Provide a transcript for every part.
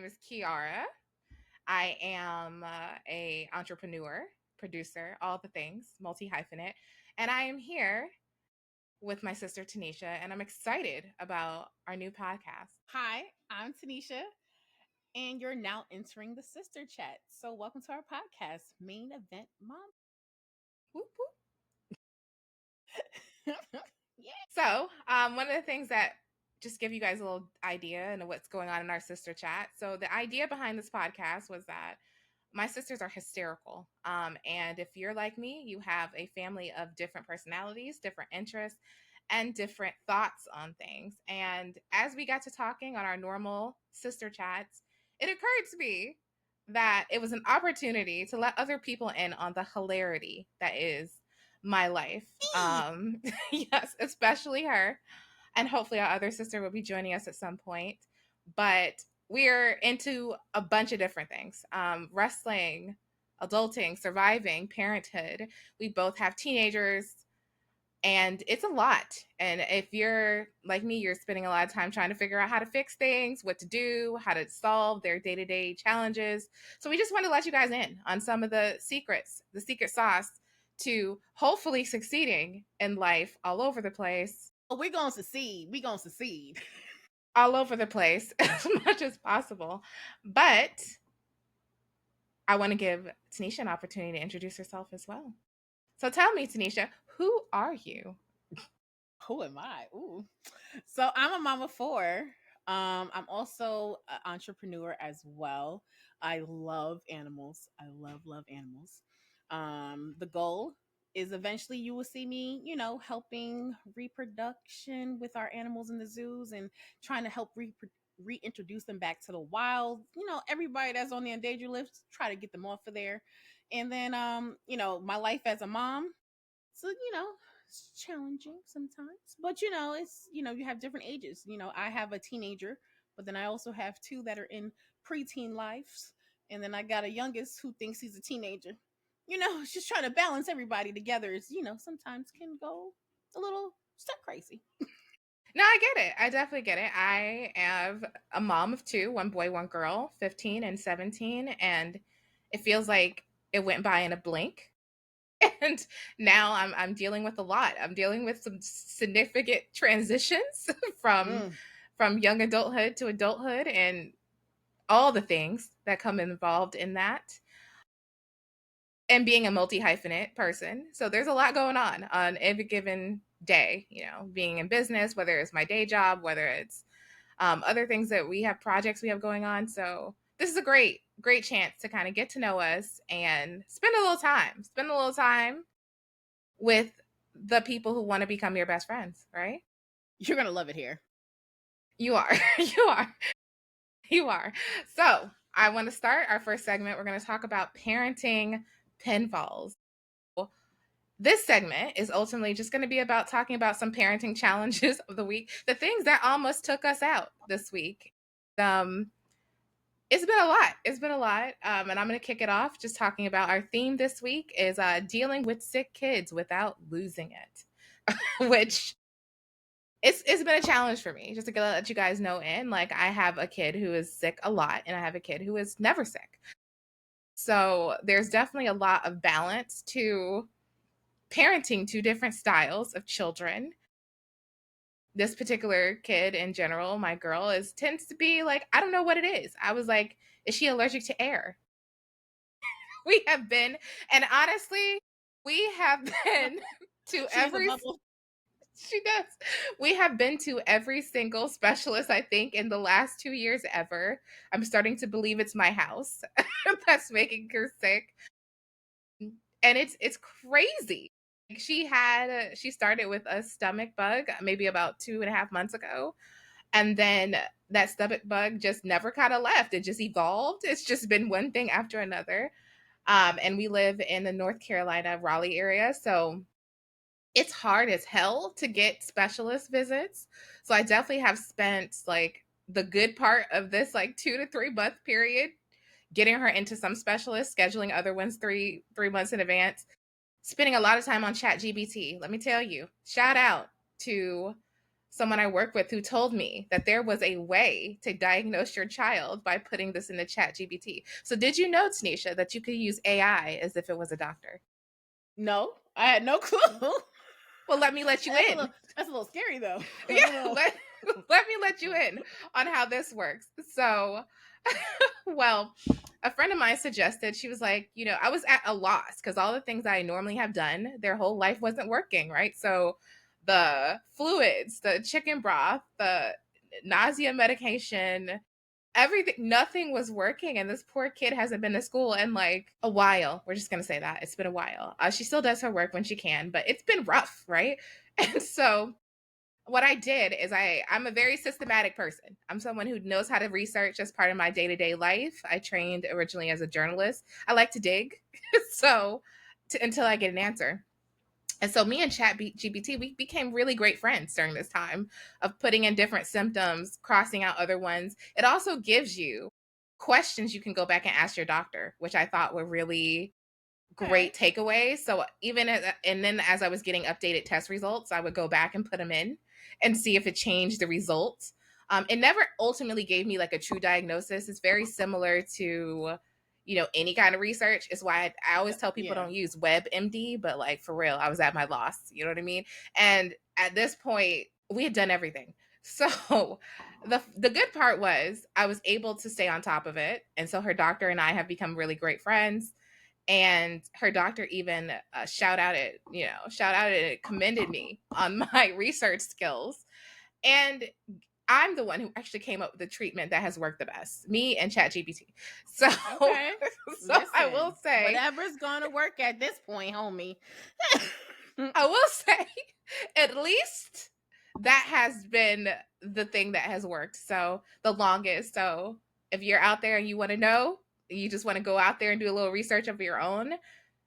is Kiara. I am a entrepreneur, producer, all the things, multi-hyphenate. And I am here with my sister Tanesha, and I'm excited about our new podcast. Hi, I'm Tanesha, and you're now entering the sister chat. So, welcome to our podcast, Main Event Mom. Whoop, whoop. Yeah. One of the things that just give you guys a little idea and what's going on in our sister chat. So, the idea behind this podcast was that my sisters are hysterical. And if you're like me, you have a family of different personalities, different interests, and different thoughts on things. And as we got to talking on our normal sister chats, it occurred to me that it was an opportunity to let other people in on the hilarity that is my life. Yes, especially her. And hopefully our other sister will be joining us at some point. But we're into a bunch of different things, wrestling, adulting, surviving, parenthood. We both have teenagers, and it's a lot. And if you're like me, you're spending a lot of time trying to figure out how to fix things, what to do, how to solve their day-to-day challenges. So we just want to let you guys in on some of the secrets, the secret sauce to hopefully succeeding in life all over the place. We're going to succeed. We're going to succeed. All over the place as much as possible. But I want to give Tanesha an opportunity to introduce herself as well. So tell me, Tanesha, who are you? Who am I? Ooh. So, I'm a mom of four. I'm also an entrepreneur as well. I love animals. I love animals. The goal is eventually you will see me, helping reproduction with our animals in the zoos and trying to help reintroduce them back to the wild. Everybody that's on the endangered list, try to get them off of there. And then, my life as a mom. So, it's challenging sometimes, but you have different ages. I have a teenager, but then I also have two that are in preteen lives, and then I got a youngest who thinks he's a teenager. It's just trying to balance everybody together. Is sometimes can go a little step crazy. No, I get it. I definitely get it. I have a mom of two, one boy, one girl, 15 and 17. And it feels like it went by in a blink. And now I'm dealing with a lot. I'm dealing with some significant transitions from Mm. from young adulthood to adulthood and all the things that come involved in that. And being a multi-hyphenate person. So there's a lot going on every given day, being in business, whether it's my day job, whether it's other things that we have projects we have going on. So this is a great chance to kind of get to know us and spend a little time with the people who want to become your best friends, right? You're gonna love it here. You are. You are. You are. So I want to start our first segment. We're going to talk about parenting pinfalls. This segment is ultimately just going to be about talking about some parenting challenges of the week, the things that almost took us out this week. Um, it's been a lot. It's been a lot. And I'm going to kick it off just talking about our theme this week is dealing with sick kids without losing it, which it's been a challenge for me. Just to let you guys know like I have a kid who is sick a lot and I have a kid who is never sick. So there's definitely a lot of balance to parenting two different styles of children. This particular kid in general, my girl, tends to be like, I don't know what it is. I was like, is she allergic to air? We have been, and honestly, we have been to She has a every bubble. she does. We have been to every single specialist, I think, in the last 2 years ever. I'm starting to believe it's my house that's making her sick. And it's crazy. She started with a stomach bug maybe about 2.5 months ago. And then that stomach bug just never kind of left. It just evolved. It's just been one thing after another. And we live in the North Carolina, Raleigh area. So it's hard as hell to get specialist visits. So I definitely have spent like the good part of this like 2 to 3 month period getting her into some specialists, scheduling other ones three months in advance, spending a lot of time on Chat GBT. Let me tell you, shout out to someone I work with who told me that there was a way to diagnose your child by putting this in the chat GPT. So did you know, Tanesha, that you could use AI as if it was a doctor? No, I had no clue. Well, let me let you in. That's a little scary though. Yeah, let me let you in on how this works. So, well, a friend of mine suggested, she was like, I was at a loss because all the things I normally have done, their whole life wasn't working, right? So, the fluids, the chicken broth, the nausea medication, everything, nothing was working. And this poor kid hasn't been to school in like a while. We're just going to say that it's been a while. She still does her work when she can, but it's been rough, right? And so, what I did is I'm a very systematic person. I'm someone who knows how to research as part of my day-to-day life. I trained originally as a journalist. I like to dig. So until I get an answer. And so me and Chat GPT, we became really great friends during this time of putting in different symptoms, crossing out other ones. It also gives you questions you can go back and ask your doctor, which I thought were really great takeaways. So and then as I was getting updated test results, I would go back and put them in and see if it changed the results. It never ultimately gave me like a true diagnosis. It's very similar to, any kind of research. Is why I always tell people don't use WebMD, but like for real, I was at my loss. You know what I mean? And at this point, we had done everything. So the good part was I was able to stay on top of it. And so her doctor and I have become really great friends, and her doctor even shout out it, commended me on my research skills. And I'm the one who actually came up with the treatment that has worked the best, me and ChatGPT. So, Okay. So listen, I will say, whatever's gonna work at this point, homie. I will say, at least that has been the thing that has worked. So the longest. So if you're out there and you want to know, you just want to go out there and do a little research of your own,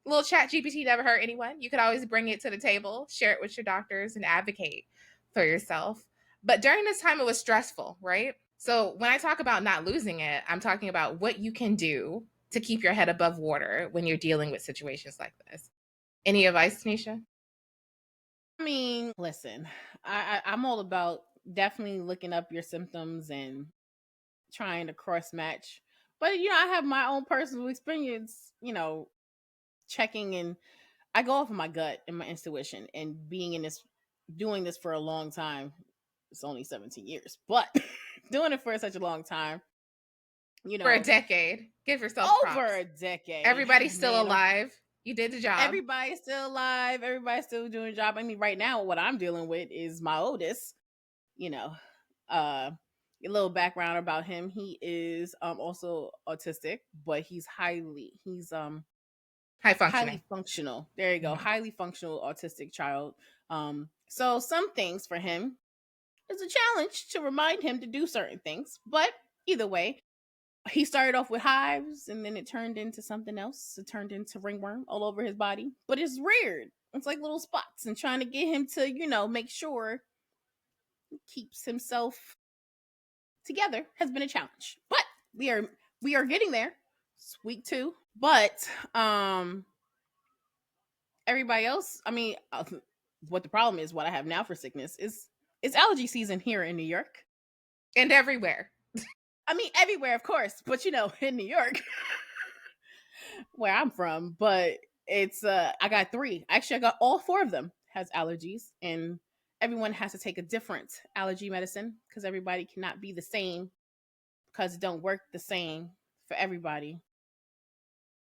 little Chat GPT never hurt anyone. You could always bring it to the table, share it with your doctors, and advocate for yourself. But during this time, it was stressful, right? So when I talk about not losing it, I'm talking about what you can do to keep your head above water when you're dealing with situations like this. Any advice, Tanesha? I mean, listen, I'm all about definitely looking up your symptoms and trying to cross match. But I have my own personal experience, checking, and I go off of my gut and my intuition, and doing this for a long time. It's only 17 years, but doing it for such a long time, for a decade. Give yourself over props. a decade. Everybody's still alive. You did the job. Everybody's still alive. Everybody's still doing a job. I mean, right now, what I'm dealing with is my oldest. A little background about him. He is also autistic, but he's high functioning. Highly functional. There you go. Mm-hmm. Highly functional autistic child. So some things for him is a challenge to remind him to do certain things. But either way, he started off with hives, and then it turned into something else. It turned into ringworm all over his body. But it's weird. It's like little spots, and trying to get him to, make sure he keeps himself together has been a challenge. But we are getting there. It's week 2. But everybody else, I mean, what the problem is, what I have now for sickness is it's allergy season here in New York. And everywhere. I mean, everywhere, of course, but in New York, where I'm from, but it's I got 3. Actually, I got all 4 of them has allergies, and everyone has to take a different allergy medicine because everybody cannot be the same, because it don't work the same for everybody.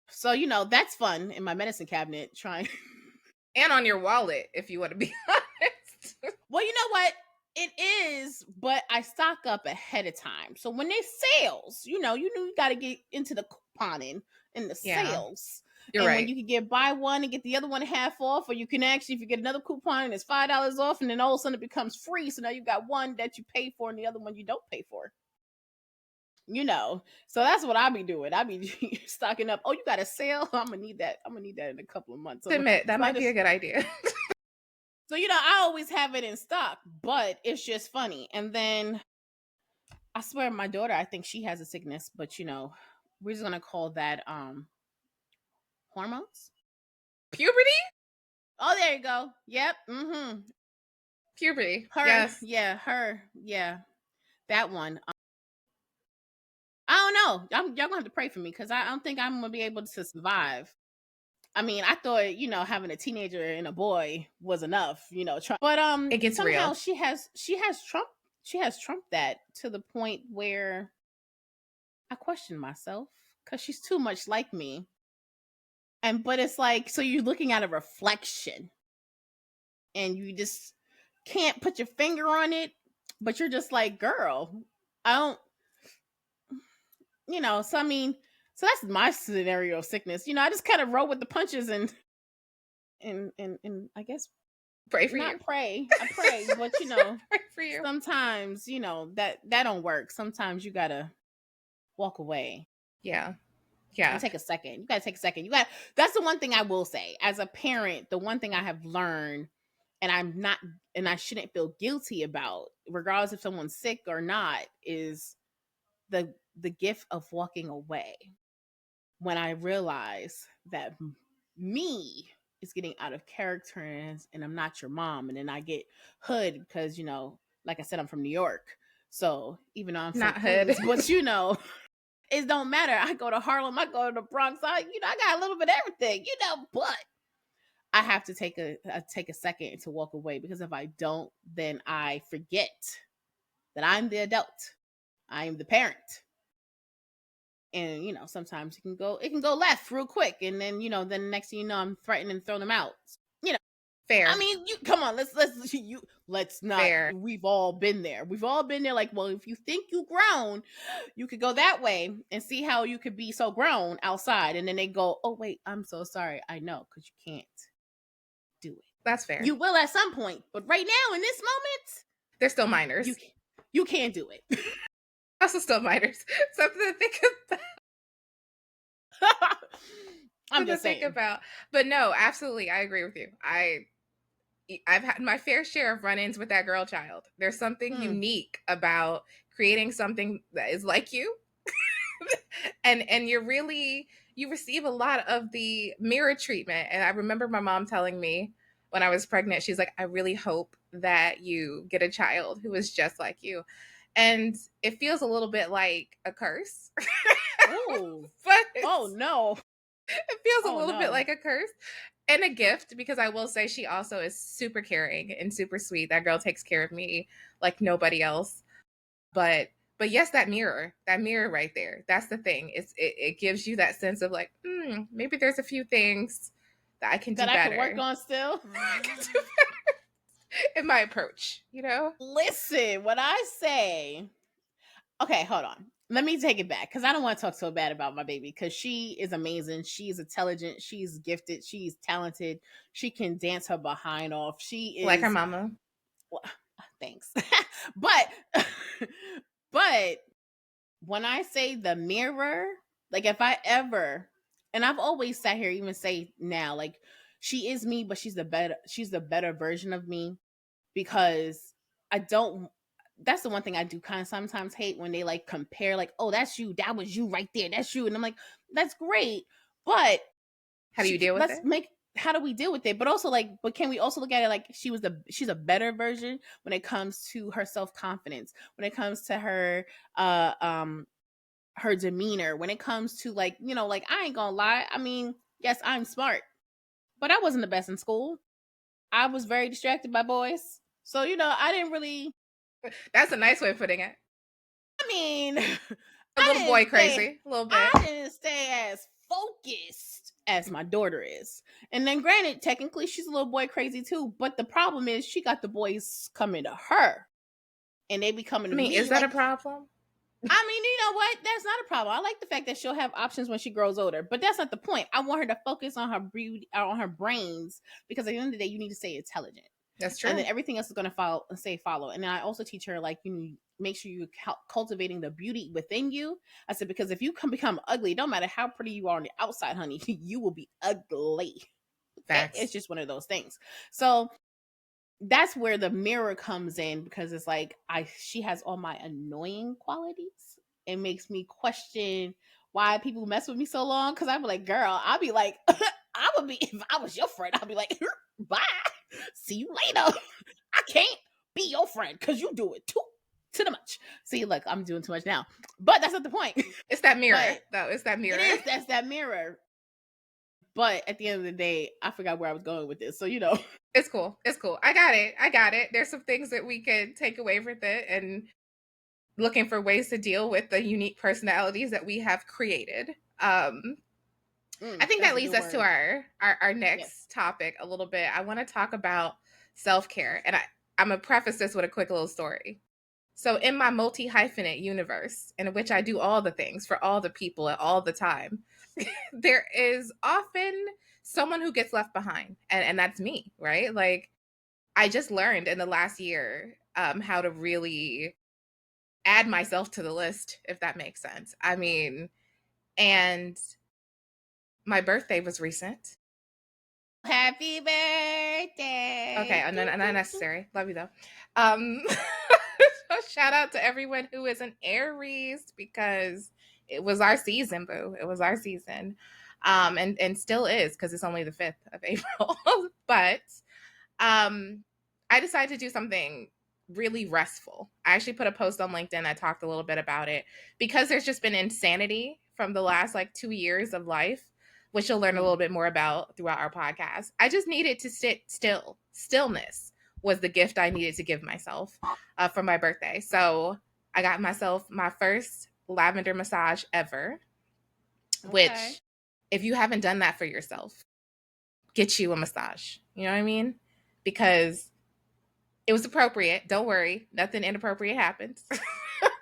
So, that's fun in my medicine cabinet trying. And on your wallet, if you want to be honest. Well, you know what? It is, but I stock up ahead of time. So when there's sales, you got to get into the couponing and the sales. You're and right. When you can get buy one and get the other one half off, or you can actually, if you get another coupon and it's $5 off, and then all of a sudden it becomes free. So now you got one that you pay for and the other one you don't pay for. So that's what I be doing. I be stocking up. Oh, you got a sale? I'm gonna need that. I'm gonna need that in a couple of months. Admit that might be a good idea. So I always have it in stock, but it's just funny. And then I swear, my daughter, I think she has a sickness, but we're just gonna call that hormones, puberty. Oh, there you go. Yep. Mm-hmm. Puberty. Her, Yes. yeah, that one. I don't know. Y'all gonna have to pray for me because I don't think I'm gonna be able to survive. I mean, I thought having a teenager and a boy was enough, but It gets somehow real. she has trumped that to the point where I question myself because she's too much like me. But it's like, so you're looking at a reflection and you just can't put your finger on it, but you're just like, girl, I don't, so I mean, so that's my scenario of sickness. I just kind of roll with the punches and I guess Pray for you. not pray. I pray, but Pray for you. sometimes, that don't work. Sometimes you gotta walk away. Yeah. And take a second. You gotta take a second. That's the one thing I will say. As a parent, the one thing I have learned, and I shouldn't feel guilty about, regardless if someone's sick or not, is the gift of walking away. When I realize that me is getting out of character and I'm not your mom, and then I get hood because like I said, I'm from New York, so even though I'm from Not hood, but it don't matter. I go to Harlem, I go to the Bronx, I got a little bit of everything, but I have to take a second to walk away, because if I don't, then I forget that I'm the adult. I am the parent. And sometimes it can go left real quick, and then then next thing I'm threatening to throw them out. fair. I mean, come on, let's not. Fair. We've all been there. Like, well, if you think you grown, you could go that way and see how you could be so grown outside, and then they go, oh wait, I'm so sorry. I know, because you can't do it. That's fair. You will at some point, but right now in this moment, they're still minors. You can't do it. Also still minors. Something to think about. I'm just saying. Think about. But no, absolutely, I agree with you. I've had my fair share of run-ins with that girl child. There's something unique about creating something that is like you. and you receive a lot of the mirror treatment. And I remember my mom telling me when I was pregnant, she's like, I really hope that you get a child who is just like you. And it feels a little bit like a curse. Oh, oh no. It feels a little bit like a curse and a gift, because I will say she also is super caring and super sweet. That girl takes care of me like nobody else. But yes, that mirror right there, that's the thing. It gives you that sense of like, maybe there's a few things that I can do better. I can work on still. I can do better in my approach, Listen, what I say. Okay, hold on. Let me take it back, because I don't want to talk so bad about my baby, because she is amazing. She's intelligent. She's gifted. She's talented. She can dance her behind off. She is like her mama. Well, thanks. but when I say the mirror, like if I ever, and I've always sat here, even say now, like she is me, but she's the better version of me, because that's the one thing I do kind of sometimes hate, when they like compare, like, oh, that's you, that was you right there, that's you, and I'm like, that's great, but how do you deal with it? How do we deal with it? But also, like, but can we also look at it like she's a better version when it comes to her self-confidence, when it comes to her her demeanor, when it comes to like, like, I ain't gonna lie, I mean, yes, I'm smart, but I wasn't the best in school. I was very distracted by boys, so I didn't really. That's a nice way of putting it. I mean, a little boy crazy, a little bit. I didn't stay as focused as my daughter is. And then granted, technically she's a little boy crazy too, but the problem is she got the boys coming to her and they be coming to me. Is that a problem? I mean, you know what? That's not a problem. I like the fact that she'll have options when she grows older, but that's not the point. I want her to focus on her on her brains, because at the end of the day, you need to stay intelligent. That's true. And then everything else is going to follow. And then I also teach her, like, make sure you're cultivating the beauty within you. I said, because if you become ugly, it don't matter how pretty you are on the outside, honey, you will be ugly. Facts. It's just one of those things. So that's where the mirror comes in, because it's like she has all my annoying qualities. It makes me question why people mess with me so long, because I'm like, girl, I'll be like, I would be, if I was your friend, I'd be like, bye, see you later. I can't girlfriend because you do it too much. See, look, I'm doing too much now, but that's not the point. It's that mirror, though. It's that mirror. It is. That's that mirror. But at the end of the day, I forgot where I was going with this. So, It's cool. It's cool. I got it. There's some things that we could take away with it, and looking for ways to deal with the unique personalities that we have created. I think that leads us to our next topic a little bit. I want to talk about self-care, and I'm going to preface this with a quick little story. So in my multi-hyphenate universe, in which I do all the things for all the people at all the time, there is often someone who gets left behind, and that's me, right? Like, I just learned in the last year how to really add myself to the list, if that makes sense. I mean, and my birthday was recent. Happy birthday. Okay, unnecessary. Love you though. Shout out to everyone who is an Aries, because it was our season, boo. It was our season. And still is, because it's only the 5th of April. But I decided to do something really restful. I actually put a post on LinkedIn. I talked a little bit about it, because there's just been insanity from the last 2 years of life, which you'll learn a little bit more about throughout our podcast. I just needed to sit still. Stillness was the gift I needed to give myself for my birthday. So I got myself my first lavender massage ever, which, if you haven't done that for yourself, get you a massage. You know what I mean? Because it was appropriate. Don't worry. Nothing inappropriate happens.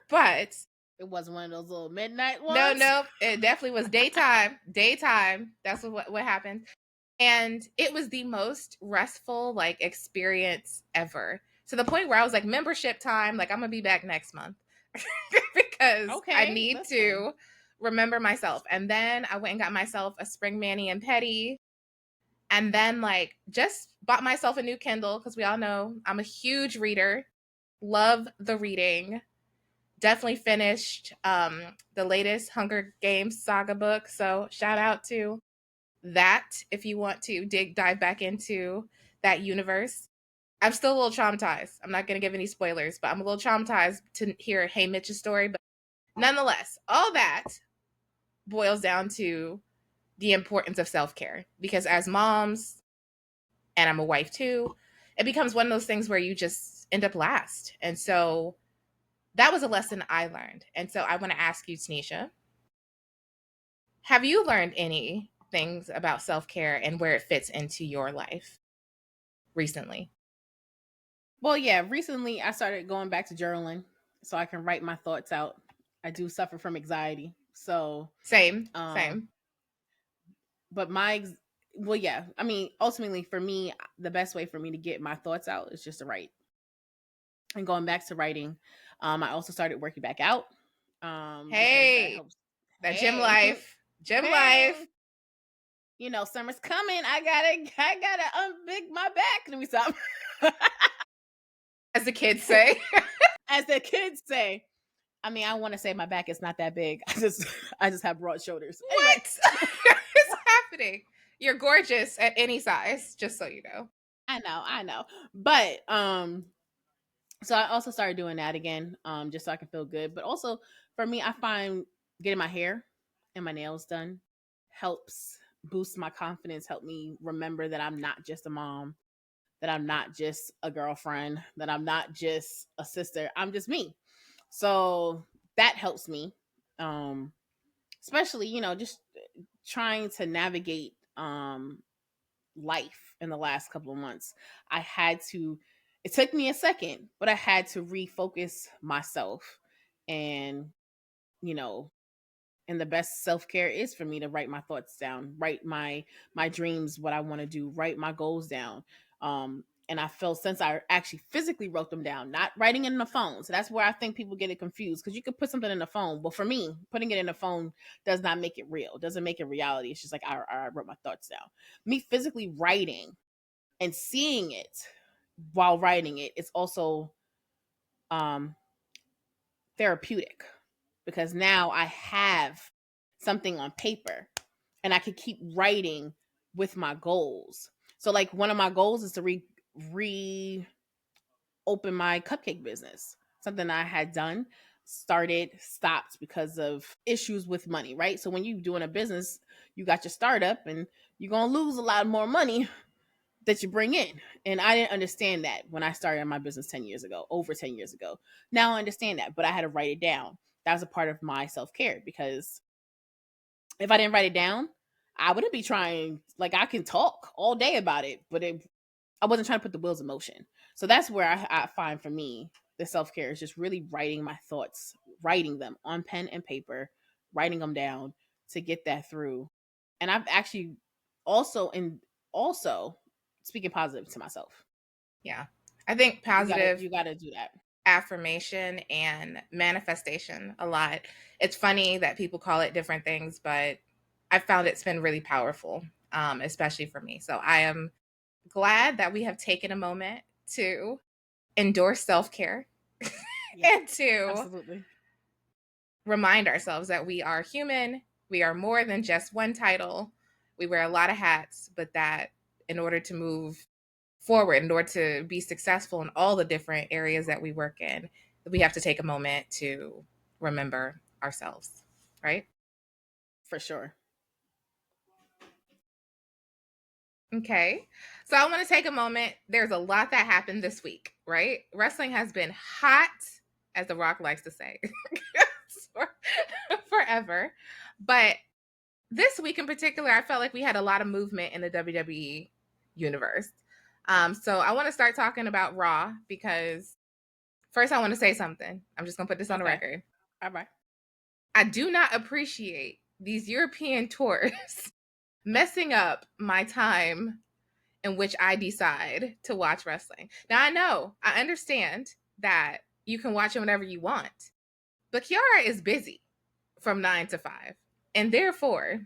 But it wasn't one of those little midnight ones. No. It definitely was daytime. That's what happened. And it was the most restful experience ever. To the point where I was like, membership time. I'm gonna be back next month. Because I need to remember myself. And then I went and got myself a spring mani and pedi. And then just bought myself a new Kindle, because we all know I'm a huge reader. Love the reading. Definitely finished the latest Hunger Games saga book. So shout out to that if you want to dive back into that universe. I'm still a little traumatized. I'm not going to give any spoilers, but I'm a little traumatized to hear Hey Mitch's story. But nonetheless, all that boils down to the importance of self-care, because as moms, and I'm a wife too, it becomes one of those things where you just end up last. And so that was a lesson I learned. And so I want to ask you, Tanesha, have you learned any things about self-care and where it fits into your life recently? Well, yeah, recently I started going back to journaling so I can write my thoughts out. I do suffer from anxiety. So same. But ultimately for me, the best way for me to get my thoughts out is just to write. And going back to writing, I also started working back out. Gym life. Life. Summer's coming. I gotta unbig my back. Let me stop. As the kids say. I mean, I want to say my back is not that big. I just have broad shoulders. What is happening? You're gorgeous at any size, just so you know. I know. But so I also started doing that again, just so I can feel good. But also for me, I find getting my hair and my nails done helps boost my confidence, help me remember that I'm not just a mom, that I'm not just a girlfriend, that I'm not just a sister. I'm just me. So that helps me. Especially, just trying to navigate life in the last couple of months. It took me a second, but I had to refocus myself. And, and the best self-care is for me to write my thoughts down, write my dreams, what I want to do, write my goals down. And I feel, since I actually physically wrote them down, not writing it in the phone. So that's where I think people get it confused, because you could put something in the phone. But for me, putting it in the phone does not make it real. Doesn't make it reality. It's just like I wrote my thoughts down. Me physically writing and seeing it while writing it, it's also therapeutic, because now I have something on paper and I could keep writing with my goals. So one of my goals is to open my cupcake business. Something I had done, started, stopped because of issues with money, right? So when you're doing a business, you got your startup and you're going to lose a lot more money that you bring in. And I didn't understand that when I started my business 10 years ago, over 10 years ago. Now I understand that, but I had to write it down. That was a part of my self-care, because if I didn't write it down, I wouldn't be trying. Like, I can talk all day about it, but I wasn't trying to put the wheels in motion. So that's where I find, for me, the self-care is just really writing my thoughts, writing them on pen and paper, writing them down to get that through. And I've actually also speaking positive to myself. Yeah. I think positive You gotta do that. affirmation and manifestation a lot. It's funny that people call it different things, but I found it's been really powerful, especially for me. So I am glad that we have taken a moment to endorse self-care and to Absolutely. remind ourselves that we are human. We are more than just one title. We wear a lot of hats, but that in order to move forward, in order to be successful in all the different areas that we work in, we have to take a moment to remember ourselves, right? For sure. Okay. So I want to take a moment. There's a lot that happened this week, right? Wrestling has been hot, as The Rock likes to say, forever. But this week in particular, I felt like we had a lot of movement in the WWE universe. So I want to start talking about Raw, because first I want to say something. I'm just going to put this on the record. All right. I do not appreciate these European tours messing up my time in which I decide to watch wrestling. Now, I understand that you can watch it whenever you want, but Kiara is busy from 9 to 5. And therefore,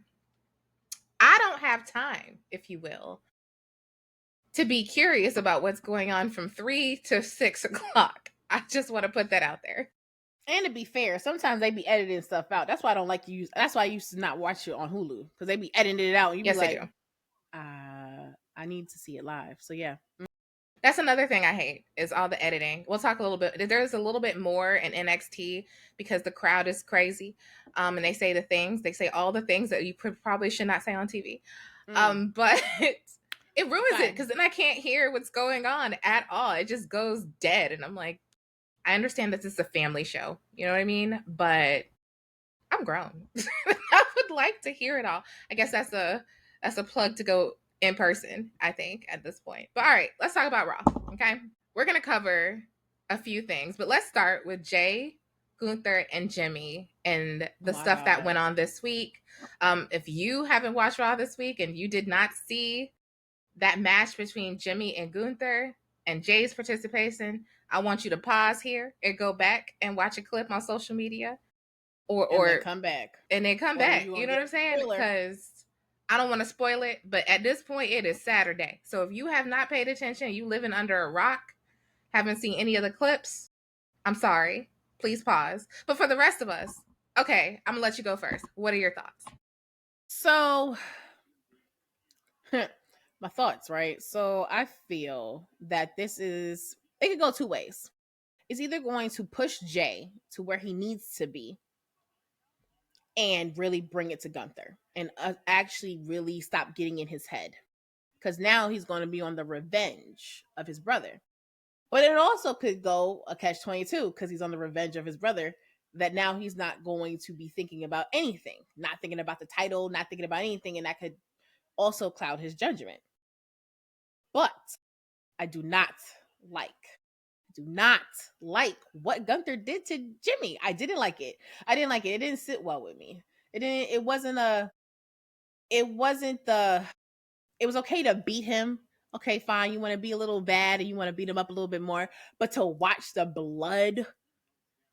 I don't have time, if you will, to be curious about what's going on from 3 to 6 o'clock. I just want to put that out there. And to be fair, sometimes they be editing stuff out. That's why I don't like to use. That's why I used to not watch it on Hulu, because they be editing it out. And you Yes, be they like, do. I need to see it live. So yeah. That's another thing I hate, is all the editing. We'll talk a little bit. There's a little bit more in NXT because the crowd is crazy, and they say all the things that you probably should not say on TV. But it ruins it, because then I can't hear what's going on at all. It just goes dead, and I'm like, I understand that this is a family show, you know what I mean? But I'm grown. I would like to hear it all. I guess that's a plug to go in person, I think, at this point. But all right, let's talk about Raw. Okay. We're gonna cover a few things, but let's start with Jay, Gunther, and Jimmy and the stuff that went on this week. If you haven't watched Raw this week and you did not see that match between Jimmy and Gunther and Jay's participation, I want you to pause here and go back and watch a clip on social media, or then come back. And then come back. You know what I'm saying? Because I don't want to spoil it, but at this point, it is Saturday. So if you have not paid attention, you living under a rock, haven't seen any of the clips, I'm sorry. Please pause. But for the rest of us, okay, I'm gonna let you go first. What are your thoughts? So, my thoughts, right? So I feel that it could go two ways. It's either going to push Jay to where he needs to be and really bring it to Gunther and actually really stop getting in his head, because now he's going to be on the revenge of his brother. But it also could go a catch-22, because he's on the revenge of his brother, that now he's not going to be thinking about anything, not thinking about the title, not thinking about anything, and that could also cloud his judgment. But I do not like what Gunther did to Jimmy. I didn't like it. It didn't sit well with me. It was okay to beat him. Okay, fine. You want to be a little bad and you want to beat him up a little bit more, but to watch the blood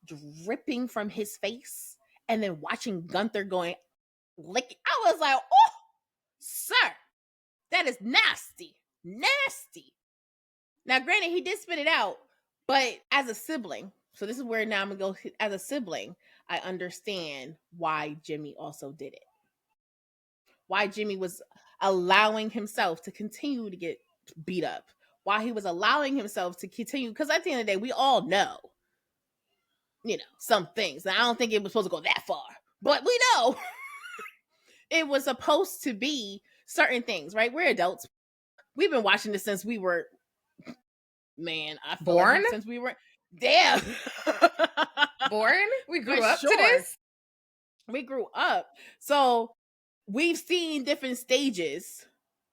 dripping from his face and then watching Gunther going lick, I was like, oh, sir, that is nasty. Now, granted, he did spit it out, but as a sibling, so this is where now I'm gonna go. As a sibling, I understand why Jimmy also did it. Why Jimmy was allowing himself to continue to get beat up. while he was allowing himself to continue. Because at the end of the day, we all know, some things. And I don't think it was supposed to go that far, but we know it was supposed to be certain things, right? We're adults. We've been watching this since we were, I feel born. like since we were, damn, born. We grew For up sure. to this. We grew up, so we've seen different stages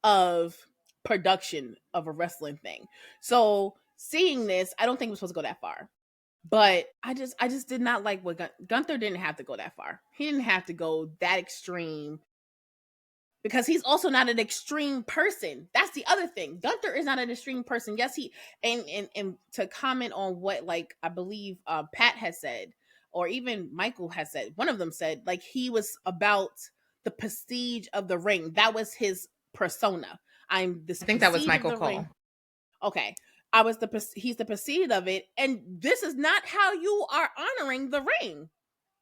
of production of a wrestling thing. So seeing this, I don't think it was supposed to go that far. But I just did not like what Gunther didn't have to go that far. He didn't have to go that extreme, because he's also not an extreme person. That's the other thing. Gunther is not an extreme person. Yes, he and to comment on what, like, I believe Pat has said, or even Michael has said, one of them said, like, he was about the prestige of the ring. That was his persona. I think that was Michael Cole. Ring. Okay. He's the prestige of it, and this is not how you are honoring the ring.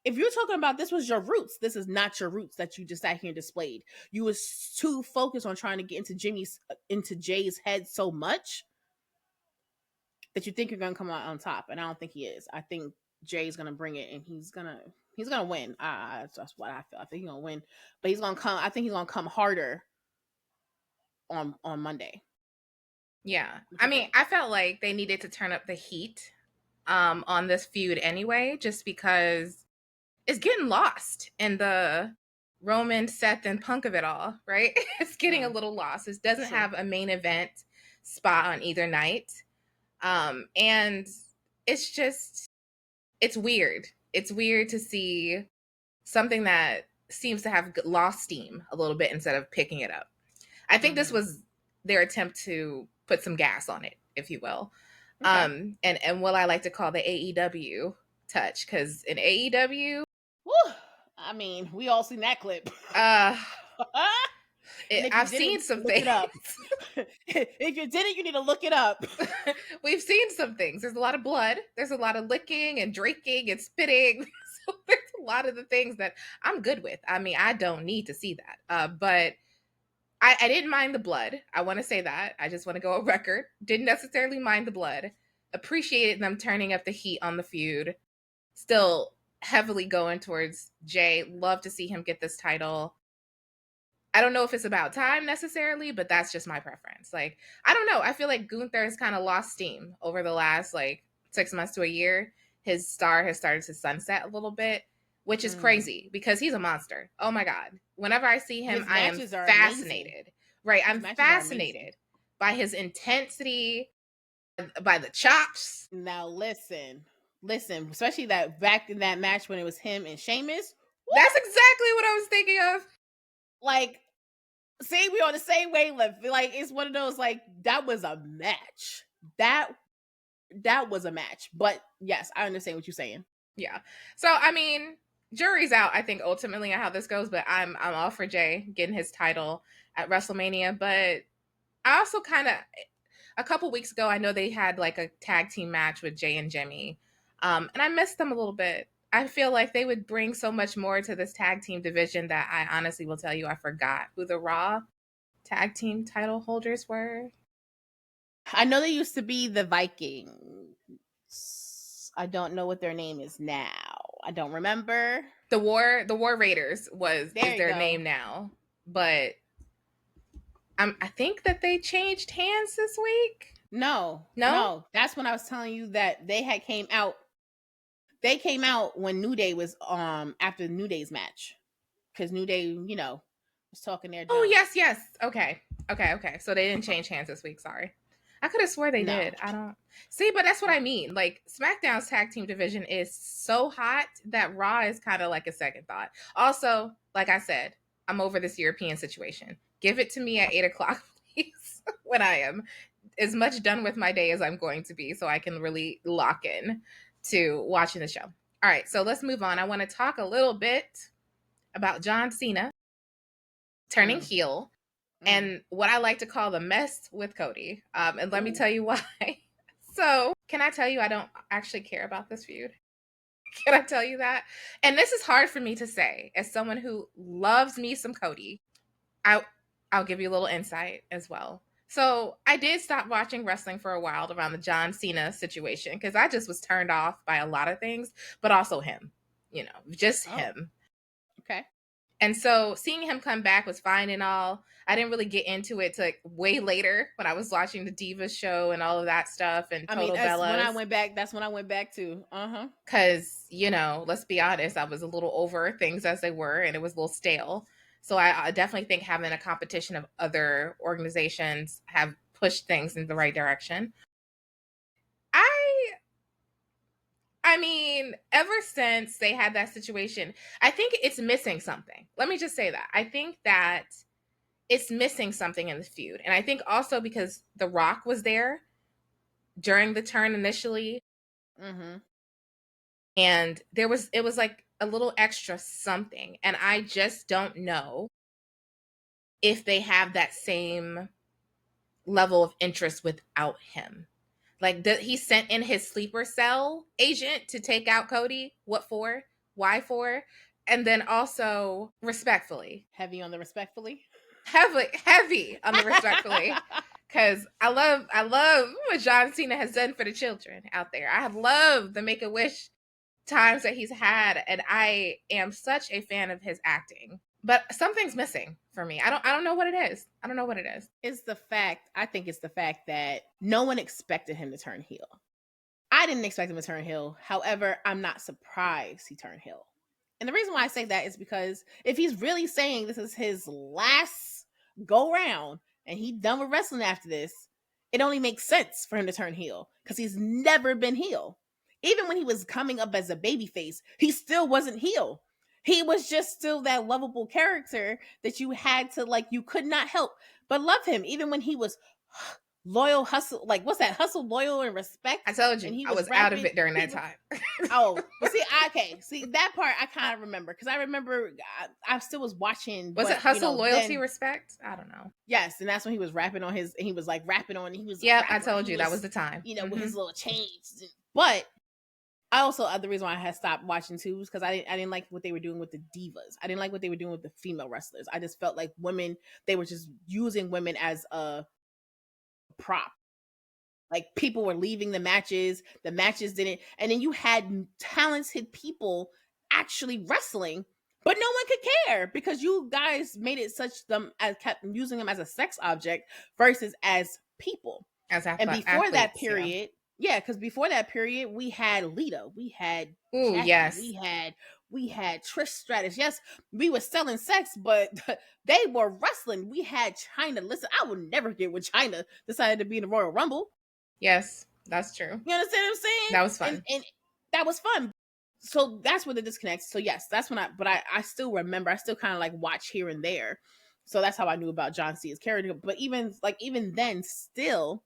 If you're talking about this was your roots, this is not your roots that you just sat here and displayed. You was too focused on trying to get into Jay's head so much that you think you're gonna come out on top, and I don't think he is. I think Jay's gonna bring it, and he's gonna win. That's what I feel. I think he's gonna win, but he's gonna come. I think he's gonna come harder on Monday. Yeah, I mean, I felt like they needed to turn up the heat on this feud anyway, just because it's getting lost in the Roman, Seth, and Punk of it all, right? It's getting a little lost. It doesn't have a main event spot on either night. And it's weird. It's weird to see something that seems to have lost steam a little bit instead of picking it up. I think this was their attempt to put some gas on it, if you will. Okay. And what I like to call the AEW touch, because in AEW, I mean, we all seen that clip. I've seen some things. If you didn't, you need to look it up. We've seen some things. There's a lot of blood. There's a lot of licking and drinking and spitting. So there's a lot of the things that I'm good with. I mean, I don't need to see that. But I didn't mind the blood. I want to say that. I just want to go on record. Didn't necessarily mind the blood. Appreciated them turning up the heat on the feud. Still heavily going towards Jay. Love to see him get this title. I don't know if it's about time necessarily, but that's just my preference. Like, I don't know. I feel like Gunther has kind of lost steam over the last 6 months to a year. His star has started to sunset a little bit, which is crazy because he's a monster. Oh my God. Whenever I see him, I am fascinated. Amazing. Right. I'm fascinated by his intensity, by the chops. Now listen, especially that back in that match when it was him and Sheamus. That's exactly what I was thinking of. Like, see, we on the same wavelength. Like, it's one of those, that was a match. That was a match. But yes, I understand what you're saying. Yeah. So, I mean, jury's out, I think, ultimately on how this goes, but I'm all for Jay getting his title at WrestleMania. But I also kind of, a couple weeks ago, I know they had a tag team match with Jay and Jimmy. And I missed them a little bit. I feel like they would bring so much more to this tag team division that I honestly will tell you I forgot who the Raw tag team title holders were. I know they used to be the Vikings. I don't know what their name is now. I don't remember. The War Raiders is their name now. But I think that they changed hands this week. No. That's when I was telling you that they came out. They came out when New Day was after New Day's match, because New Day, was talking their. Oh yes. Okay. So they didn't change hands this week. Sorry, I could have swore they did. I don't see, but that's what I mean. Like, SmackDown's tag team division is so hot that Raw is kind of like a second thought. Also, like I said, I'm over this European situation. Give it to me at 8:00, please, when I am as much done with my day as I'm going to be, so I can really lock in to watching the show. All right, so let's move on. I want to talk a little bit about John Cena turning heel and what I like to call the mess with Cody. And let me tell you why. So, can I tell you I don't actually care about this feud? Can I tell you that? And this is hard for me to say as someone who loves me some Cody. I'll give you a little insight as well. So I did stop watching wrestling for a while around the John Cena situation because I just was turned off by a lot of things, but also him, just Oh, him. okay. And so seeing him come back was fine and all. I didn't really get into it till like way later when I was watching the Divas show and all of that stuff and I mean, Total that's when I Bellas. went back. That's when I went back to. Because, let's be honest, I was a little over things as they were and it was a little stale. So I definitely think having a competition of other organizations have pushed things in the right direction. I mean, ever since they had that situation, I think it's missing something. Let me just say that. I think that it's missing something in the feud. And I think also because The Rock was there during the turn initially. Mm-hmm. And it was like a little extra something. And I just don't know if they have that same level of interest without him. Like he sent in his sleeper cell agent to take out Cody. What for? Why for? And then also respectfully. Heavy on the respectfully. Heavy on the respectfully. Because I love what John Cena has done for the children out there. I have loved the Make-A-Wish times that he's had, and I am such a fan of his acting. But something's missing for me. I don't know what it is. I don't know what it is. I think it's the fact that no one expected him to turn heel. I didn't expect him to turn heel. However, I'm not surprised he turned heel. And the reason why I say that is because if he's really saying this is his last go round and he's done with wrestling after this, it only makes sense for him to turn heel because he's never been heel. Even when he was coming up as a babyface, he still wasn't heel. He was just still that lovable character that you had to you could not help but love him. Even when he was loyal, hustle, what's that? Hustle, loyal, and respect. I told you, and he I was out of it during that time. But see that part I kind of remember because I remember I still was watching. Was it hustle, loyalty, respect? I don't know. Yes, and that's when he was rapping on his. He was rapping on. He was. Yeah, I told you that was the time. With his little chains. But I also the reason why I had stopped watching too was because I didn't like what they were doing with the divas. I didn't like what they were doing with the female wrestlers. I just felt like women. They were just using women as a prop. People were leaving the matches didn't, and then you had talented people actually wrestling, but no one could care because you guys made it such them as kept using them as a sex object versus as people. And before athletes, that period, because before that period, we had Lita, we had Jackie, yes, we had Trish Stratus. Yes, we were selling sex, but they were wrestling. We had Chyna. Listen, I would never get when Chyna decided to be in the Royal Rumble. Yes, that's true. You understand what I'm saying? That was fun. And that was fun. So that's where the disconnect. So yes, that's when I still remember. I still kind of watch here and there. So that's how I knew about John Cena's character. But even then, still,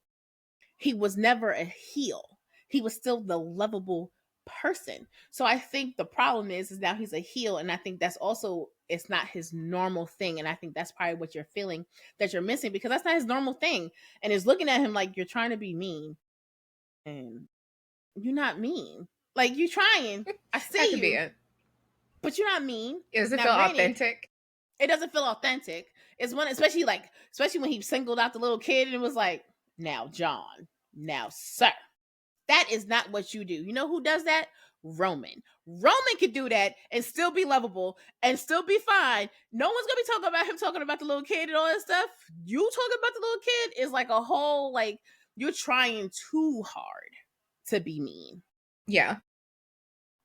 he was never a heel. He was still the lovable person. So I think the problem is now he's a heel, and I think that's also it's not his normal thing, and I think that's probably what you're feeling that you're missing because that's not his normal thing, and is looking at him like you're trying to be mean, and you're not mean. You trying. I see you, be it. But you're not mean. Does it feel authentic? It doesn't feel authentic. It's when especially when he singled out the little kid and it was like, now John, now sir. That is not what you do. You know who does that? Roman. Roman could do that and still be lovable and still be fine. No one's gonna be talking about him talking about the little kid and all that stuff. You talking about the little kid is a whole you're trying too hard to be mean. Yeah.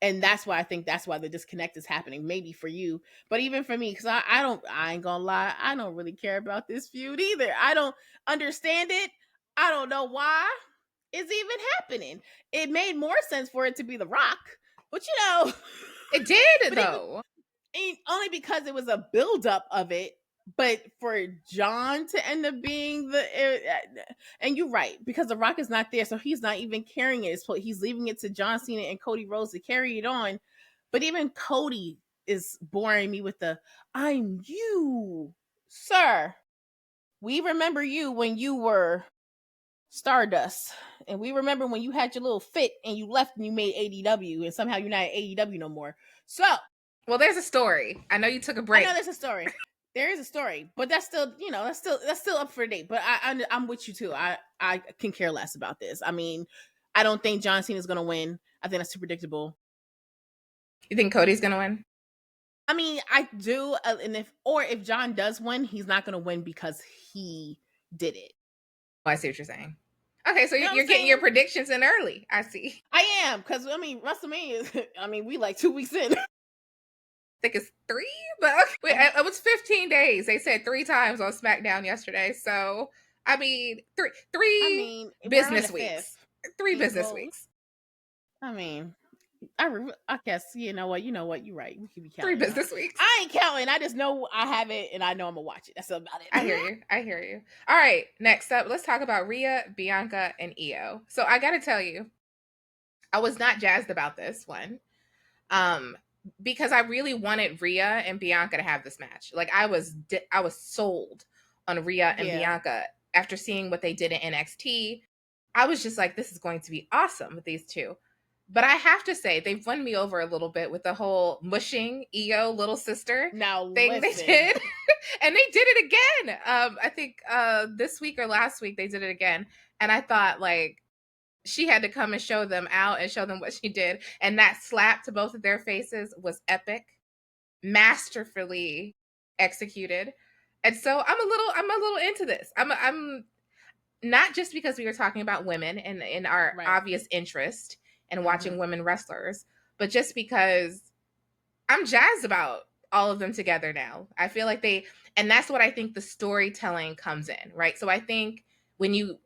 And that's why I think that's why the disconnect is happening. Maybe for you, but even for me, because I ain't gonna lie, I don't really care about this feud either. I don't understand it. I don't know why it's even happening. It made more sense for it to be The Rock, but it did though. Only because it was a buildup of it. But for John to end up being and you're right, because The Rock is not there, so he's not even carrying it. He's leaving it to John Cena and Cody Rhodes to carry it on. But even Cody is boring me with the "I'm you, sir." We remember you when you were Stardust, and we remember when you had your little fit and you left and you made AEW, and somehow you're not at AEW no more. So, well, there's a story. I know you took a break. I know there's a story. There is a story, but that's still, that's still up for debate. But I'm with you too. I can care less about this. I mean, I don't think John Cena is gonna win. I think that's too predictable. You think Cody's gonna win? I mean, I do, and if John does win, he's not gonna win because he did it. Oh, I see what you're saying. Okay, so You know you're getting your predictions in early. I see. I am, because I mean, WrestleMania. I mean, we like 2 weeks in. I think it's 3, but wait, it was 15 days. They said 3 times on SmackDown yesterday. So I mean, three business weeks. 3 business weeks. I mean, I guess you know what. You're right. We could be counting 3 business weeks. I ain't counting. I just know I have it, and I know I'm gonna watch it. That's about it. I hear you. All right, next up, let's talk about Rhea, Bianca, and Io. So I gotta tell you, I was not jazzed about this one. Because I really wanted Rhea and Bianca to have this match. Like I was sold on Rhea and Bianca after seeing what they did in NXT. I was just like, this is going to be awesome with these two. But I have to say, they've won me over a little bit with the whole mushing Io little sister thing they did. And they did it again. I think this week or last week they did it again. And I thought, like, she had to come and show them out and show them what she did. And that slap to both of their faces was epic, masterfully executed. And so I'm a little into this. I'm not just because we were talking about women and in our obvious interest in watching women wrestlers, but just because I'm jazzed about all of them together now. I feel like and that's what I think the storytelling comes in, right? So I think when you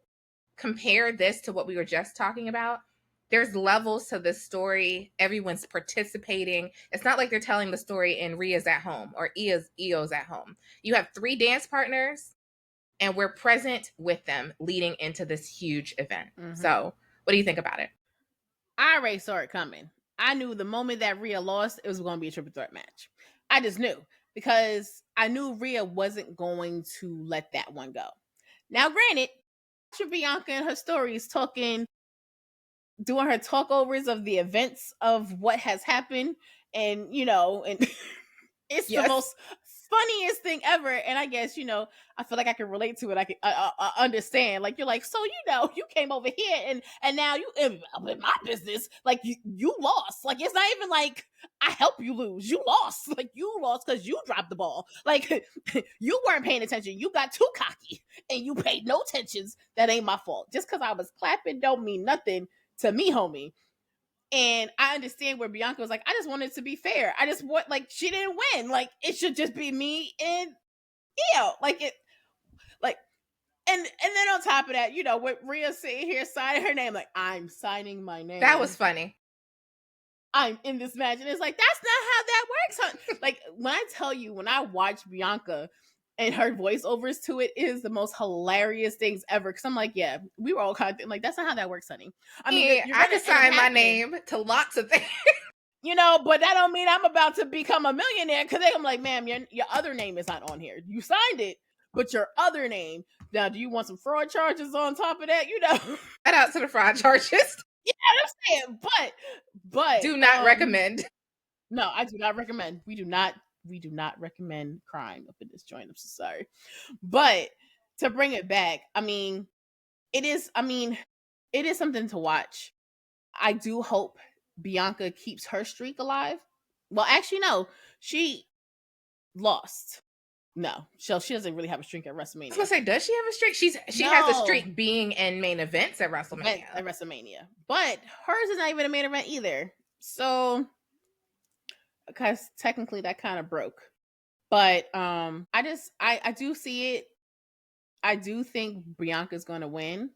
compare this to what we were just talking about, there's levels to this story. Everyone's participating. It's not like they're telling the story in Rhea's at home or Io's at home. You have 3 dance partners and we're present with them leading into this huge event. So what do you think about it? I already saw it coming. I knew the moment that Rhea lost, it was going to be a triple threat match. I just knew, because I knew Rhea wasn't going to let that one go. Now, granted, Bianca and her stories doing her talkovers of the events of what has happened, and and it's the most funniest thing ever. And I guess I feel like I can relate to it. I can understand. Like, you're like, so you came over here and now you in my business. Like, you lost. Like, it's not even like I help you lose. You lost. Like, you lost because you dropped the ball. Like, you weren't paying attention. You got too cocky and you paid no attentions. That ain't my fault. Just because I was clapping don't mean nothing to me, homie. And I understand where Bianca was like, I just wanted to be fair. I just want, like, she didn't win. Like, it should just be me and Io. Like, and then on top of that, with Rhea sitting here signing her name, like, I'm signing my name. That was funny. I'm in this match. And it's like, that's not how that works. Huh? Like, when I tell you, when I watch Bianca and her voiceovers to it is the most hilarious things ever. Because I'm like, yeah, we were all kind of like, that's not how that works, honey. I mean, I can sign my name to lots of things. But that don't mean I'm about to become a millionaire. Because I'm like, ma'am, your other name is not on here. You signed it, but your other name. Now, do you want some fraud charges on top of that? Shout out to the fraud charges. Yeah, I'm saying, but do not recommend. No, I do not recommend. We do not recommend crime up in this joint. I'm so sorry. But to bring it back, it is something to watch. I do hope Bianca keeps her streak alive. Well, actually, no. She lost. No. She doesn't really have a streak at WrestleMania. I was gonna say, does she have a streak? She has a streak being in main events at WrestleMania. But hers is not even a main event either. So, because technically that kind of broke. But I do see it. I do think Bianca's going to win.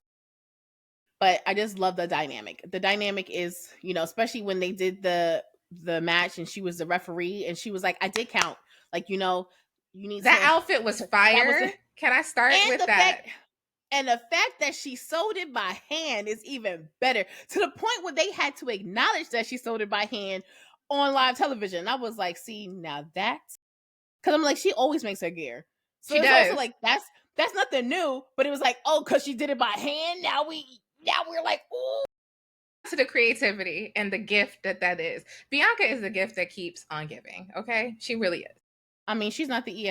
But I just love the dynamic. The dynamic is, especially when they did the match and she was the referee and she was like, I did count. Like, you need that outfit was fire. Can I start with that? And the fact that she sold it by hand is even better, to the point where they had to acknowledge that she sold it by hand on live television. And I was like, see, now that's, because I'm like, she always makes her gear. So she it's does. Also like, that's nothing new, but it was like, oh, because she did it by hand. Now we're like, ooh. To the creativity and the gift that is. Bianca is the gift that keeps on giving. Okay. She really is. I mean, she's not the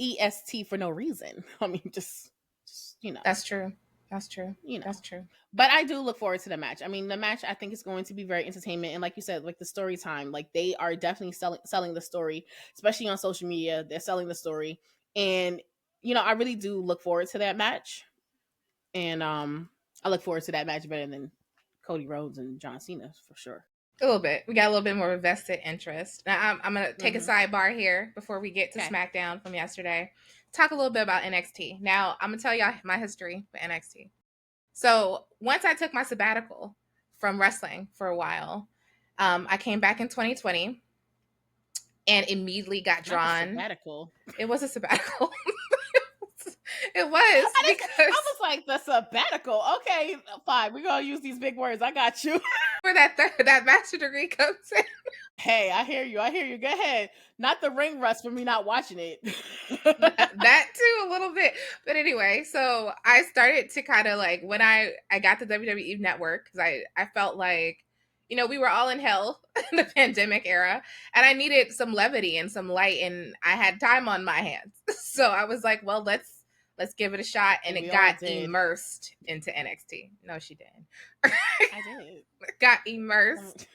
EST for no reason. I mean, just That's true. That's true. you know. That's true. But I do look forward to the match. I mean, the match I think is going to be very entertainment, and like you said, like the story time, like they are definitely selling the story, especially on social media. They're selling the story, and I really do look forward to that match, and I look forward to that match better than Cody Rhodes and John Cena for sure. A little bit. We got a little bit more vested interest. Now, I'm going to take a sidebar here before we get to SmackDown from yesterday. Talk a little bit about NXT. Now, I'm going to tell y'all my history with NXT. So once I took my sabbatical from wrestling for a while, I came back in 2020 and immediately got drawn. Sabbatical. It was a sabbatical. It was because I was like, the sabbatical. Okay, fine. We're gonna use these big words. I got you. Where that master degree comes in. Hey, I hear you. Go ahead. Not the ring rust for me not watching it. that too, a little bit. But anyway, so I started to kind of like when I got the WWE network, because I felt like, we were all in hell in the pandemic era, and I needed some levity and some light, and I had time on my hands. So I was like, well, let's give it a shot. And it got immersed into NXT. No, she didn't. I did. Got immersed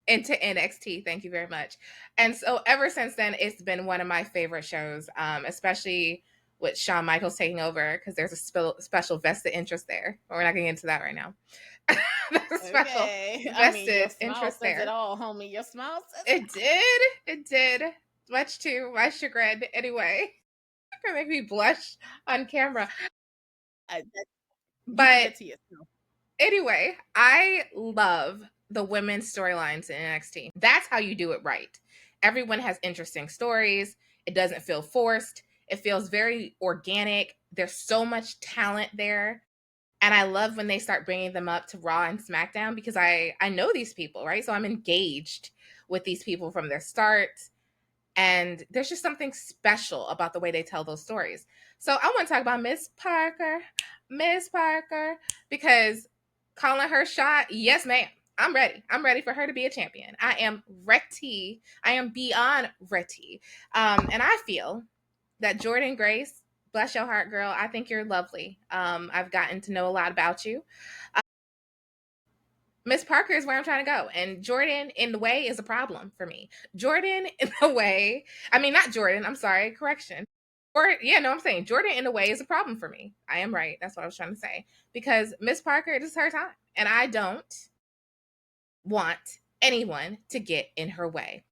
into NXT. Thank you very much. And so ever since then, it's been one of my favorite shows, especially with Shawn Michaels taking over, because there's a special vested interest there. But we're not going to get into that right now. There's a special vested interest there. It all, homie. Your smile says it did. Much to my chagrin. Anyway, it make me blush on camera. But anyway, I love the women's storylines in NXT. That's how you do it right. Everyone has interesting stories. It doesn't feel forced. It feels very organic. There's so much talent there. And I love when they start bringing them up to Raw and SmackDown, because I know these people, right? So I'm engaged with these people from their start. And there's just something special about the way they tell those stories. So I want to talk about Miss Parker, because calling her shot, yes, ma'am. I'm ready. I'm ready for her to be a champion. I am ready. I am beyond ready. And I feel that Jordynne Grace, bless your heart, girl, I think you're lovely. I've gotten to know a lot about you. Miss Parker is where I'm trying to go. And Jordynne in the way is a problem for me. Jordynne in the way, I mean, not Jordan, I'm sorry, correction. I'm saying Jordynne in the way is a problem for me. I am right. That's what I was trying to say. Because Miss Parker, it is her time. And I don't want anyone to get in her way.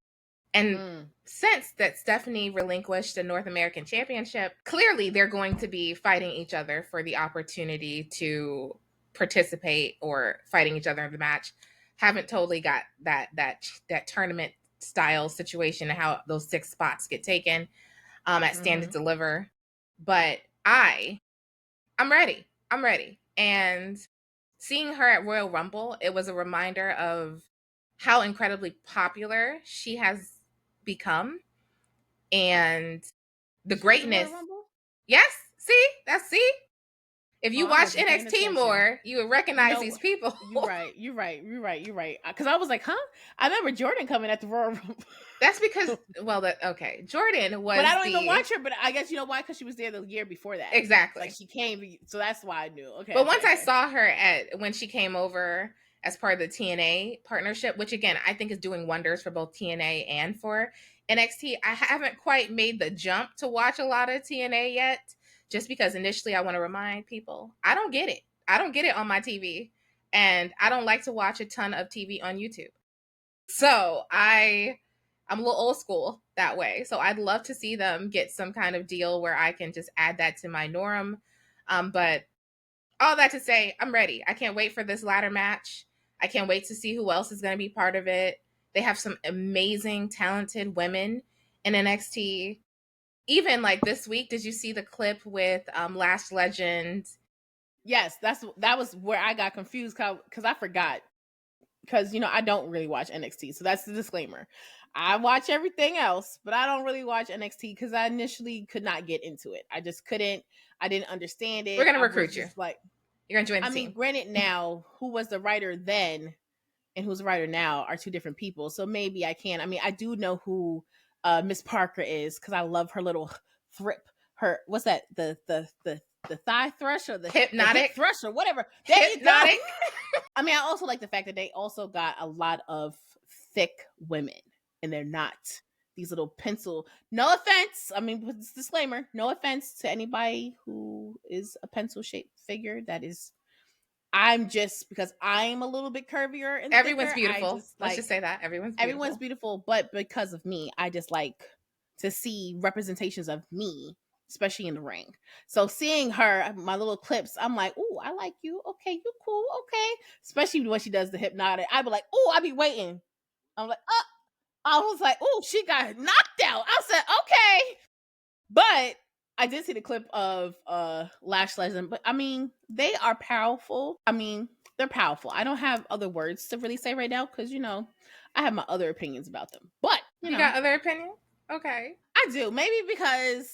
And since that Stephanie relinquished the North American Championship, clearly they're going to be fighting each other for the opportunity to participate, or fighting each other in the match. Haven't totally got that tournament style situation and how those 6 spots get taken at Stand and Deliver. But I'm ready. I'm ready. And seeing her at Royal Rumble, it was a reminder of how incredibly popular she has become, and the greatness. Yes, see? If you watch NXT more, you would recognize these people. You're right. Because I was like, huh? I remember Jordynne coming at the Royal Rumble. That's because, Jordynne was. But I don't even watch her. But I guess you know why? Because she was there the year before that. Exactly. Like she came, so that's why I knew. Okay. But once I saw her when she came over as part of the TNA partnership, which again I think is doing wonders for both TNA and for NXT. I haven't quite made the jump to watch a lot of TNA yet, just because initially I want to remind people I don't get it. I don't get it on my TV, and I don't like to watch a ton of TV on YouTube. So I'm a little old school that way. So I'd love to see them get some kind of deal where I can just add that to my norm. But all that to say, I'm ready. I can't wait for this ladder match. I can't wait to see who else is going to be part of it. They have some amazing, talented women in NXT. Even like this week, did you see the clip with Last Legend? Yes, that was where I got confused because I forgot. Because I don't really watch NXT, so that's the disclaimer. I watch everything else, but I don't really watch NXT because I initially could not get into it. I just couldn't. I didn't understand it. We're gonna recruit you. Like, you're gonna join the team. I mean, granted, now who was the writer then and who's the writer now are 2 different people, so maybe I can. I mean, I do know who Miss Parker is because I love her little thrip her what's that the thigh thrush or the Hypnotic hip thrush or whatever. There Hypnotic. you go. I mean, I also like the fact that they also got a lot of thick women, and they're not these little pencil. No offense. I mean, disclaimer. No offense to anybody who is a pencil shaped figure. That is, I'm just because I'm a little bit curvier and Everyone's thicker, beautiful. Let's just say that everyone's beautiful, but because of me, I just like to see representations of me, especially in the ring. So seeing her, my little clips, I'm like, "Oh, I like you. Okay, you cool. Okay." Especially when she does the hypnotic, I be like, "Oh, I be waiting." I'm like, "Oh." I was like, "Oh, she got knocked out." I said, "Okay," but I did see the clip of Lash Legend. But I mean, they are powerful. I mean, they're powerful. I don't have other words to really say right now because I have my other opinions about them. But you got other opinions? Okay, I do. Maybe because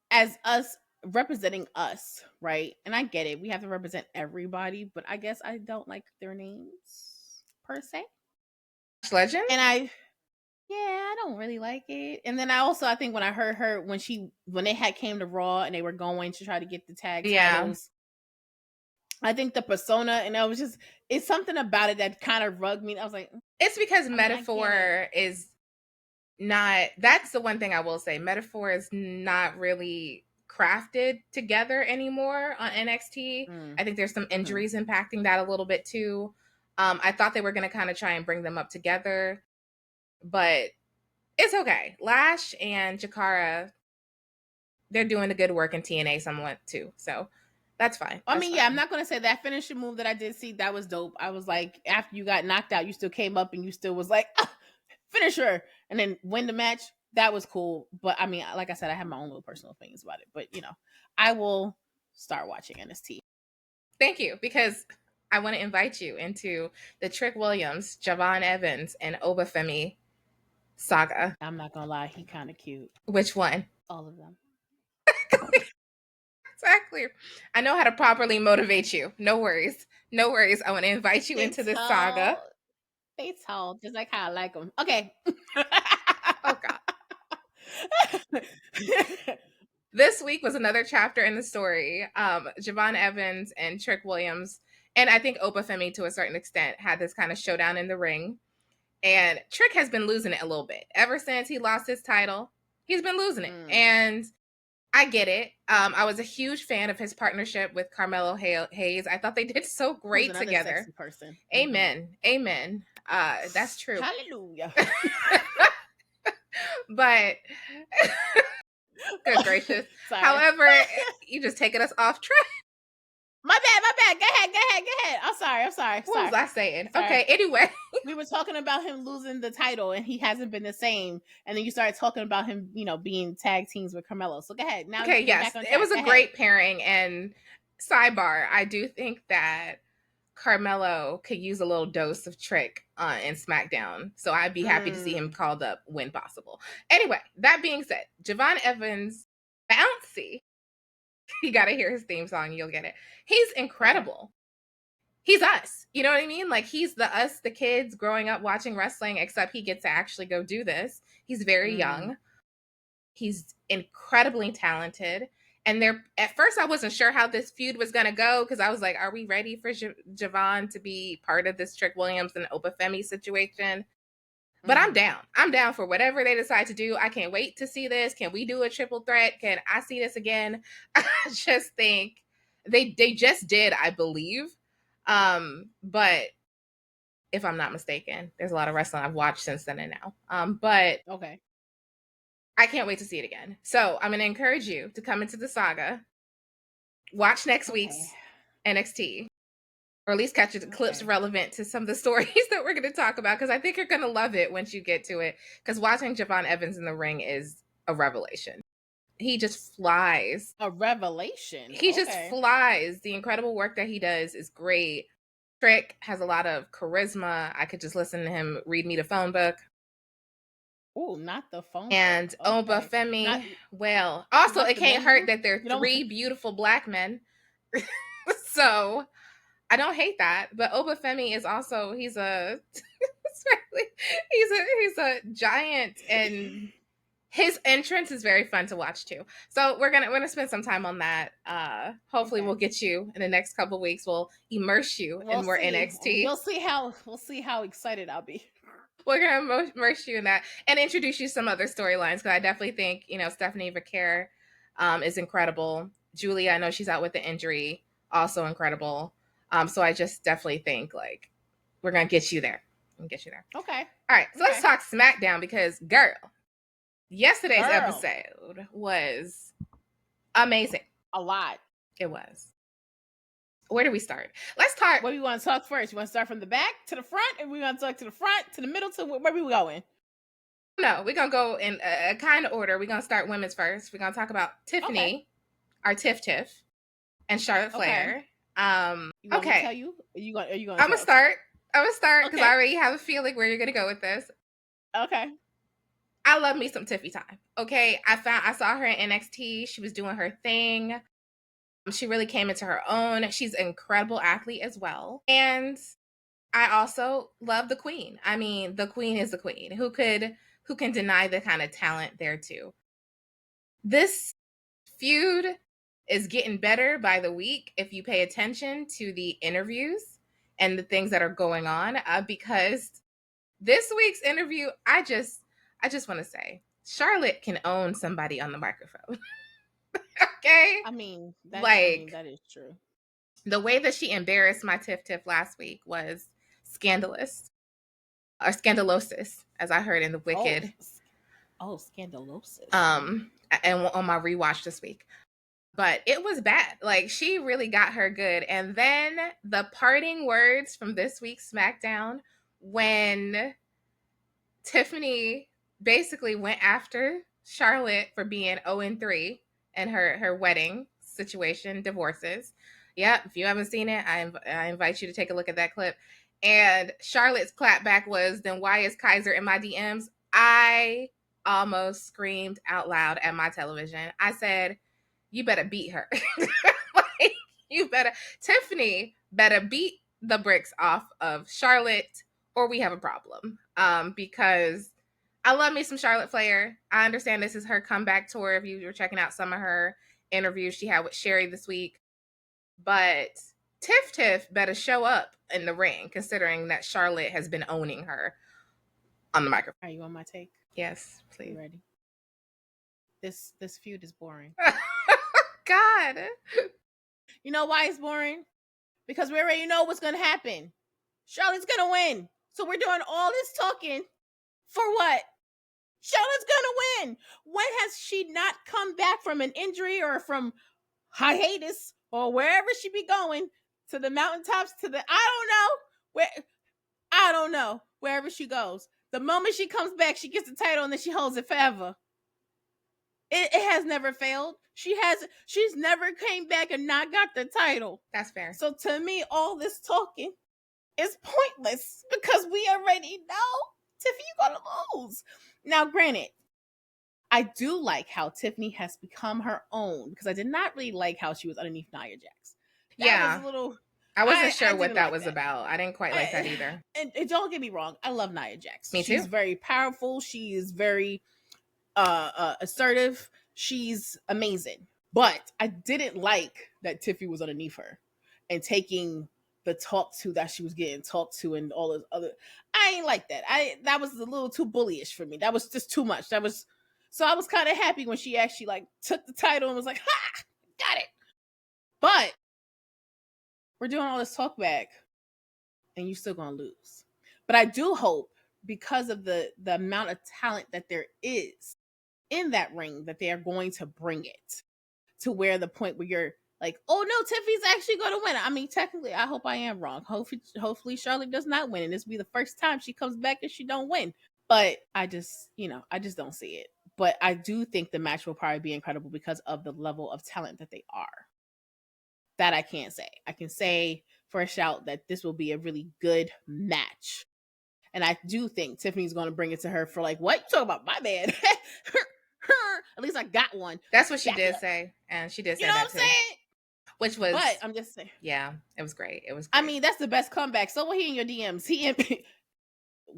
as us representing us, right? And I get it. We have to represent everybody, but I guess I don't like their names per se. Legend. And I don't really like it. And then I think when I heard her when they had came to Raw and they were going to try to get the tag titles, I think the persona, and I was just, it's something about it that kind of rugged me. I was like, it's because metaphor is not, that's the one thing I will say. Metaphor is not really crafted together anymore on NXT. I think there's some injuries impacting that a little bit too. I thought they were going to kind of try and bring them up together, but it's okay. Lash and Jakara, they're doing the good work in TNA somewhat too. So that's fine. I mean, yeah, I'm not going to say that finishing move that I did see, that was dope. I was like, after you got knocked out, you still came up and you still was like, finish her, and then win the match. That was cool. But I mean, like I said, I have my own little personal opinions about it. But I will start watching NXT. Thank you, because I want to invite you into the Trick Williams, Javon Evans, and Obafemi saga. I'm not gonna lie, he kind of cute. Which one? All of them. Exactly. I know how to properly motivate you. No worries. No worries. I want to invite you into this saga. They tall, just like how I like them. Okay. Oh, God. This week was another chapter in the story. Javon Evans and Trick Williams, and I think Obafemi to a certain extent, had this kind of showdown in the ring. And Trick has been losing it a little bit. Ever since he lost his title, he's been losing it. And I get it. I was a huge fan of his partnership with Carmelo Hayes. I thought they did so great together. Sexy person. Amen. Amen. That's true. Hallelujah. But good gracious. However, you just taking us off track. My bad. Go ahead. I'm sorry. What was I saying? Sorry. Okay, anyway. We were talking about him losing the title and he hasn't been the same. And then you started talking about him, being tag teams with Carmelo. So go ahead. Now, okay, yes. It was a great pairing. And sidebar, I do think that Carmelo could use a little dose of Trick in SmackDown. So I'd be happy to see him called up when possible. Anyway, that being said, Javon Evans, bouncy. You got to hear his theme song. You'll get it. He's incredible. He's us. You know what I mean? Like, he's us, the kids growing up watching wrestling, except he gets to actually go do this. He's very young. He's incredibly talented. And at first I wasn't sure how this feud was going to go, because I was like, are we ready for Javon to be part of this Trick Williams and Obafemi situation? But I'm down. I'm down for whatever they decide to do. I can't wait to see this. Can we do a triple threat? Can I see this again? I just think they just did, I believe. But if I'm not mistaken, there's a lot of wrestling I've watched since then and now. But okay, I can't wait to see it again. So I'm going to encourage you to come into the saga, watch next week's NXT, or at least catch clips relevant to some of the stories that we're going to talk about, because I think you're going to love it once you get to it, because watching Javon Evans in the ring is a revelation. He just flies. A revelation? He just flies. The incredible work that he does is great. Trick has a lot of charisma. I could just listen to him read me the phone book. Oh, not the phone and book. And Obafemi, well, also it can't hurt that they're three beautiful black men. So I don't hate that, but Obafemi is also, he's a giant, and His entrance is very fun to watch too. So we're gonna spend some time on that. Hopefully Okay. we'll get you in the next couple weeks. We'll immerse you We'll in more see. NXT. We'll see how excited I'll be. We're gonna immerse you in that and introduce you some other storylines because I definitely think Stephanie Vaquer is incredible. Julia, I know she's out with the injury, also incredible. So I just definitely think like we're gonna get you there. Get you there. Okay. All right, so let's talk SmackDown because girl, yesterday's Girl. episode was amazing. A lot. It was. Where do we start? Let's start. What do you want to talk first? You want to start from the back to the front, and we want to talk to the front, to the middle, to where we going? No, we're gonna go in a kind of order. We're gonna start women's first. We're gonna talk about Tiffany, our Tiff, and Charlotte Flair. You want me to tell you? Are you gonna? I'm gonna start because I already have a feeling where you're gonna go with this. Okay. I love me some Tiffy time. Okay, I saw her in NXT. She was doing her thing. She really came into her own. She's an incredible athlete as well. And I also love the queen. I mean, the queen is the queen. Who can deny the kind of talent there too? This feud is getting better by the week if you pay attention to the interviews and the things that are going on. Because this week's interview, I just want to say, Charlotte can own somebody on the microphone. Okay? I mean, that is true. The way that she embarrassed my Tiff last week was scandalous. Or scandalosis, as I heard in the Wicked. Oh, scandalosis. And on my rewatch this week. But it was bad. Like, she really got her good. And then the parting words from this week's SmackDown when Tiffany basically went after Charlotte for being 0-3 in her wedding situation, divorces. Yeah, if you haven't seen it, I invite you to take a look at that clip. And Charlotte's clapback was, then why is Kaiser in my DMs? I almost screamed out loud at my television. I said, you better beat her. Like, Tiffany better beat the bricks off of Charlotte or we have a problem. Because I love me some Charlotte Flair. I understand this is her comeback tour. If you were checking out some of her interviews she had with Sherry this week. But Tiff better show up in the ring, considering that Charlotte has been owning her on the microphone. Are you on my take? Yes, please. You ready? This feud is boring. God. You know why it's boring? Because we already know what's going to happen. Charlotte's going to win. So we're doing all this talking for what? Charlotte's going to win. When has she not come back from an injury or from hiatus or wherever she be going, to the mountaintops, to the, I don't know, wherever she goes. The moment she comes back, she gets the title and then she holds it forever. It has never failed. She's never came back and not got the title. That's fair. So to me, all this talking is pointless because we already know Tiffany gonna lose. Now, granted, I do like how Tiffany has become her own because I did not really like how she was underneath Nia Jax. That was a little. I wasn't sure what that was about. I didn't quite like that either. And don't get me wrong, I love Nia Jax. Me too. She's very powerful. She is very assertive. She's amazing. But I didn't like that Tiffany was underneath her and taking the talk to that she was getting talked to and all this other. I ain't like that. That was a little too bullyish for me. That was just too much. So I was kind of happy when she actually like took the title and was like, ha, got it. But we're doing all this talk back and you're still going to lose. But I do hope, because of the amount of talent that there is in that ring, that they are going to bring it to where the point where you're like, oh no, Tiffany's actually going to win. I mean, technically, I hope I am wrong. Hopefully Charlotte does not win. And this will be the first time she comes back and she don't win. But I just don't see it. But I do think the match will probably be incredible because of the level of talent that they are. That I can't say. I can say for a shout that this will be a really good match. And I do think Tiffany's going to bring it to her for like, what? You talking about my man? At least I got one. That's what she did say. And she did say that too. You know what I'm saying? Which was... But I'm just saying. Yeah, it was great. It was great. I mean, that's the best comeback. So what he in your DMs?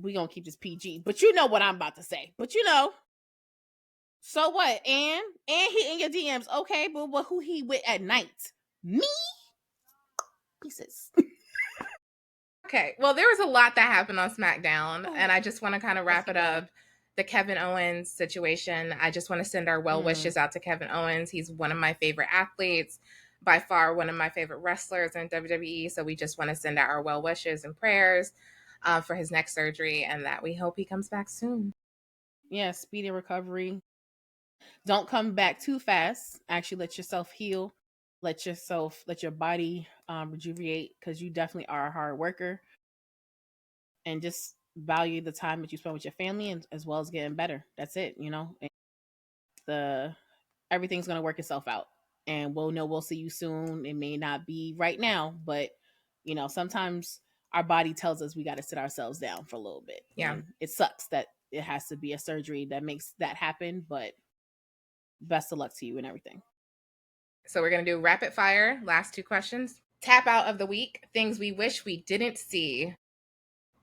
We going to keep this PG. But you know what I'm about to say. But you know... So what? And he in your DMs, okay? But who he with at night? Me? Pieces. Okay, well, there was a lot that happened on SmackDown, and I just want to kind of Let's wrap it keep going. up. The Kevin Owens situation. I just want to send our well wishes out to Kevin Owens. He's one of my favorite athletes, by far one of my favorite wrestlers in WWE. So we just want to send out our well wishes and prayers for his next surgery, and that we hope he comes back soon. Yeah, speedy recovery. Don't come back too fast. Actually, let yourself heal. Let your body rejuvenate, because you definitely are a hard worker. And just value the time that you spend with your family, and as well as getting better. That's it, you know. And everything's gonna work itself out, and we'll see you soon. It may not be right now, but sometimes our body tells us we got to sit ourselves down for a little bit. Yeah, and it sucks that it has to be a surgery that makes that happen, but best of luck to you and everything. So we're going to do rapid fire. Last 2 questions. Tap out of the week. Things we wish we didn't see.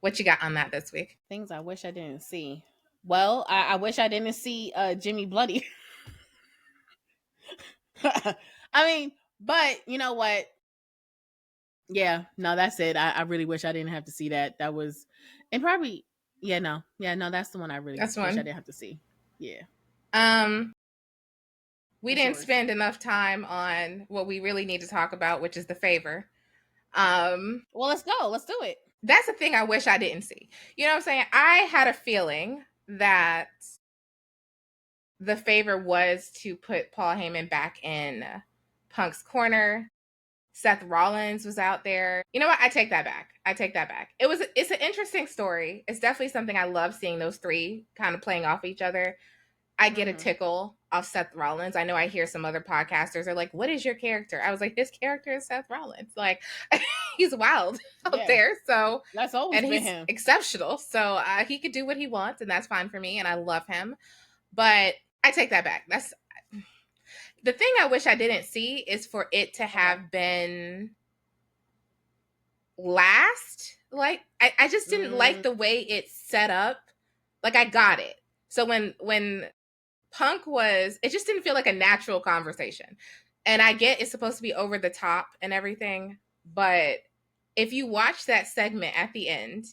What you got on that this week? Things I wish I didn't see. Well, I wish I didn't see Jimmy bloody. I mean, but you know what? Yeah, no, that's it. I really wish I didn't have to see that. That was, and probably, no, that's the one I really wish I didn't have to see. Yeah. We didn't spend enough time on what we really need to talk about, which is the favor. Well, let's go. Let's do it. That's the thing I wish I didn't see. You know what I'm saying? I had a feeling that the favor was to put Paul Heyman back in Punk's corner. Seth Rollins was out there. You know what? I take that back. It's an interesting story. It's definitely something I love seeing, those three kind of playing off each other. I get a tickle off Seth Rollins. I know I hear some other podcasters are like, what is your character? I was like, his character is Seth Rollins. Like, he's wild out there. So that's always and been he's him. exceptional. So he could do what he wants, and that's fine for me. And I love him. But I take that back. That's the thing I wish I didn't see, is for it to have been last. Like, I just didn't like the way it's set up. Like, I got it. So when Punk was, it just didn't feel like a natural conversation. And I get it's supposed to be over the top and everything, but if you watch that segment at the end,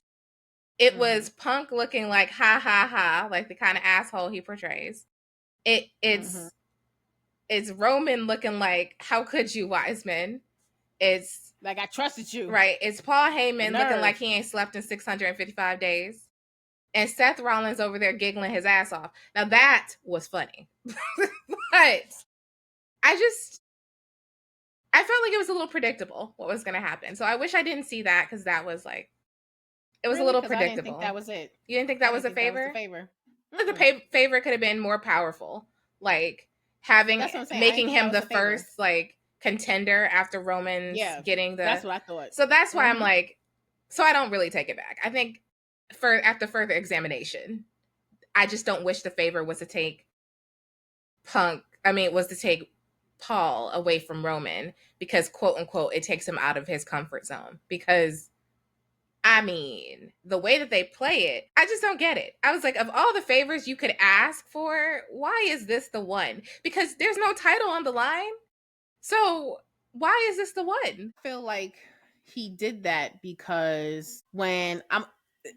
it was Punk looking like ha ha ha, like the kind of asshole he portrays. It's Roman looking like, how could you, Wiseman? It's like, I trusted you. Right. It's Paul Heyman looking like he ain't slept in 655 days. And Seth Rollins over there giggling his ass off. Now that was funny. But I felt like it was a little predictable what was going to happen. So I wish I didn't see that, because that was like, it was a little predictable. I didn't think that was it. You didn't think that was a favor? The favor could have been more powerful. Like, making him the first like contender after Roman's getting the. That's what I thought. So that's why I'm like, so I don't really take it back. I think after further examination, I just don't wish the favor was to take Paul away from Roman, because quote unquote it takes him out of his comfort zone. Because I mean, the way that they play it, I just don't get it. I was like, of all the favors you could ask for, why is this the one? Because there's no title on the line. So why is this the one? I feel like he did that because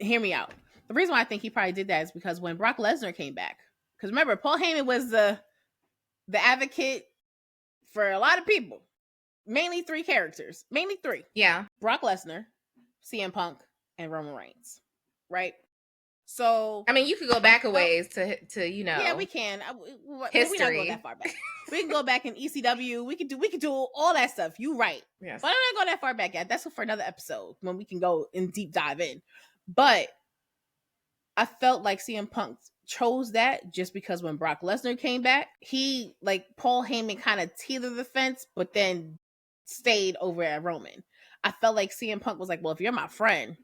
hear me out. The reason why I think he probably did that is because when Brock Lesnar came back, because remember, Paul Heyman was the advocate for a lot of people, mainly 3 characters, mainly 3. Yeah. Brock Lesnar, CM Punk, and Roman Reigns, right? So I mean, you could go back a ways to Yeah, we can. History. We're not going that far back. We can go back in ECW. We could do all that stuff. You right. Yes. But I'm not going that far back yet. That's for another episode when we can go in deep dive in. But I felt like CM Punk chose that just because when Brock Lesnar came back, he, like, Paul Heyman kind of teetered the fence, but then stayed over at Roman. I felt like CM Punk was like, well, if you're my friend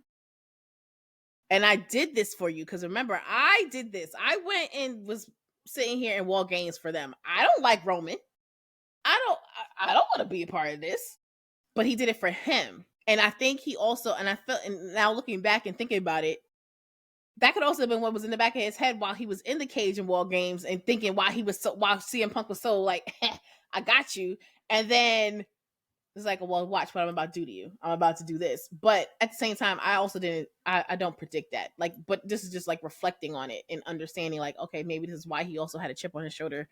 and I did this for you, because remember, I did this. I went and was sitting here and wall games for them. I don't like Roman. I don't want to be a part of this. But he did it for him. And I think he also, and I felt, and now looking back and thinking about it, that could also have been what was in the back of his head while he was in the cage in War Games and thinking while CM Punk was so like, I got you. And then it's like, well, watch what I'm about to do to you. I'm about to do this. But at the same time, I also I don't predict that. Like, but this is just like reflecting on it and understanding like, okay, maybe this is why he also had a chip on his shoulder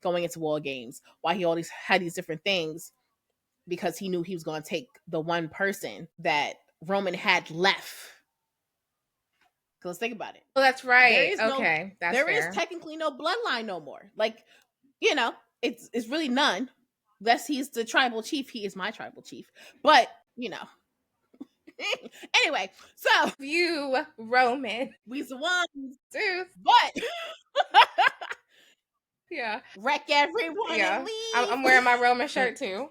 going into War Games, why he always had these different things, because he knew he was going to take the one person that Roman had left. Let's think about it. Well, that's right. There is technically no bloodline no more. Like, you know, it's really none. Unless he's the tribal chief. He is my tribal chief. But, you know. Anyway, so you, Roman. We's the ones. Zeus. But yeah. Wreck everyone and leave. I'm wearing my Roman shirt too.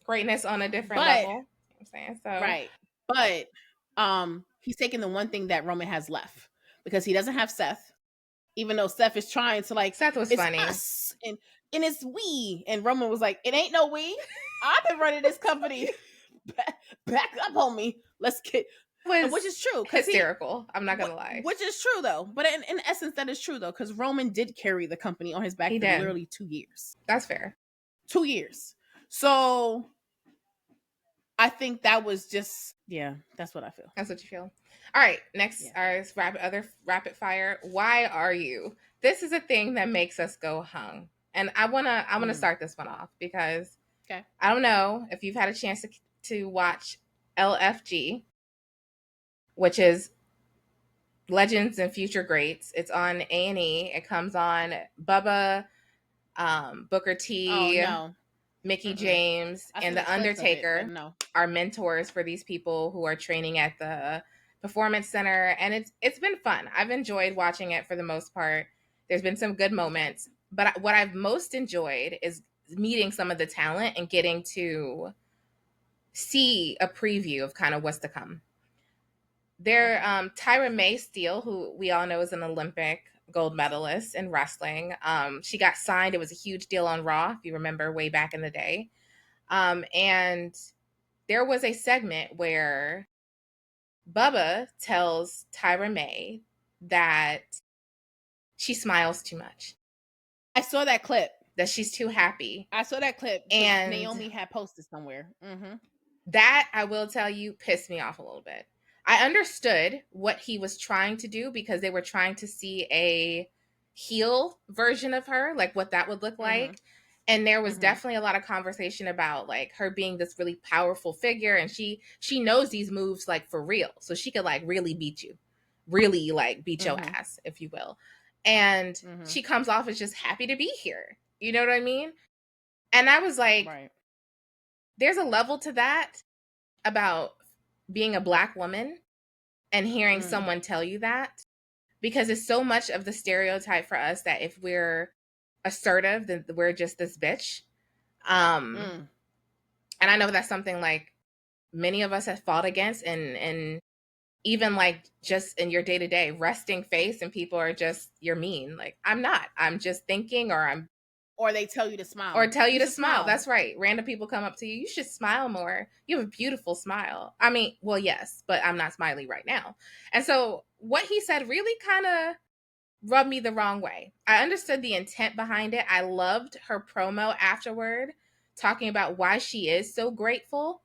Greatness on a different level. You know what I'm saying? So right. But he's taking the one thing that Roman has left. Because he doesn't have Seth. Even though Seth is trying to like, Seth was funny. Us, and it's we. And Roman was like, it ain't no we. I've been running this company. Back up, homie. Let's get. Which is true. Hysterical. I'm not going to lie. Which is true, though. But in essence, that is true, though. Because Roman did carry the company on his back for literally 2 years. That's fair. 2 years. So I think that was just, yeah, that's what I feel. That's what you feel. All right, next, our rapid fire. Why are you? This is a thing that makes us go hung. And I wanna start this one off because I don't know if you've had a chance to watch LFG, which is Legends and Future Greats. It's on A&E. It comes on Bubba, Booker T, Mickey James, and The Undertaker are mentors for these people who are training at the Performance Center, and it's been fun. I've enjoyed watching it for the most part. There's been some good moments, but what I've most enjoyed is meeting some of the talent and getting to see a preview of kind of what's to come. There, Tyra May Steele, who we all know is an Olympic gold medalist in wrestling. She got signed. It was a huge deal on Raw, if you remember, way back in the day. And there was a segment where Bubba tells Tyra May that she smiles too much. I saw that clip. That she's too happy. I saw that clip. And Naomi had posted somewhere. Mm-hmm. That, I will tell you, pissed me off a little bit. I understood what he was trying to do because they were trying to see a heel version of her, like what that would look like. And there was definitely a lot of conversation about like her being this really powerful figure, and she knows these moves like for real, so she could like really beat you, really like beat your ass, if you will. And she comes off as just happy to be here. You know what I mean? And I was like, there's a level to that about being a Black woman and hearing someone tell you that, because it's so much of the stereotype for us that if we're assertive, then we're just this bitch. And I know that's something like many of us have fought against, and even like just in your day-to-day resting face, and people are just, you're mean. Like, I'm not. I'm just thinking, or they tell you to smile. Or tell you to smile. That's right. Random people come up to you. You should smile more. You have a beautiful smile. I mean, well, yes, but I'm not smiling right now. And so what he said really kind of rubbed me the wrong way. I understood the intent behind it. I loved her promo afterward, talking about why she is so grateful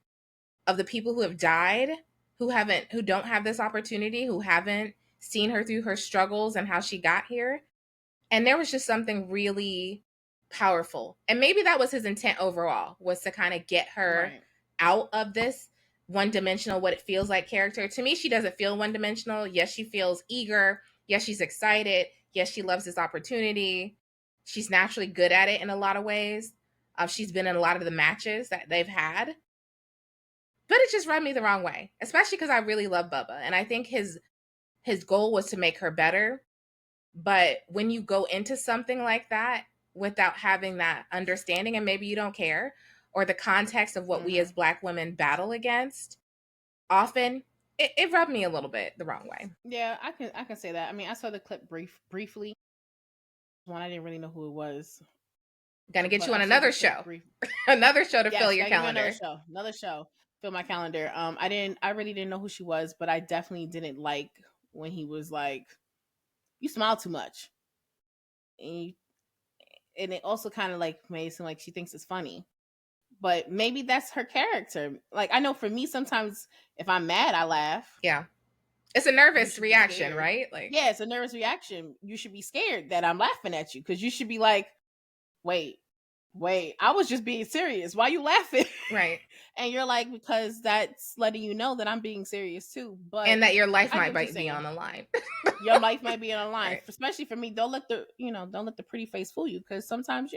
of the people who have died, who don't have this opportunity, who haven't seen her through her struggles and how she got here. And there was just something really powerful. And maybe that was his intent overall, was to kind of get her out of this one-dimensional, what it feels like character. To me, she doesn't feel one-dimensional. Yes, she feels eager. Yes, she's excited. Yes, she loves this opportunity. She's naturally good at it in a lot of ways. She's been in a lot of the matches that they've had. But it just rubbed me the wrong way, especially because I really love Bubba. And I think his goal was to make her better. But when you go into something like that without having that understanding, and maybe you don't care, or the context of what we as Black women battle against, often it rubbed me a little bit the wrong way. Yeah, I can say that. I mean, I saw the clip briefly. One, I didn't really know who it was. Gonna get you on another show. Another show to fill your calendar. Another show. Fill my calendar. I really didn't know who she was, but I definitely didn't like when he was like, "You smile too much," and it also kind of like made it seem like she thinks it's funny. But maybe that's her character. Like, I know for me, sometimes if I'm mad, I laugh. Yeah. It's a nervous reaction, right? Like, yeah, it's a nervous reaction. You should be scared that I'm laughing at you, because you should be like, wait, I was just being serious. Why you laughing? Right. And you're like, because that's letting you know that I'm being serious too. But and that your life might be on the line. Your life might be on the line. Right. Especially for me, don't let the pretty face fool you, because sometimes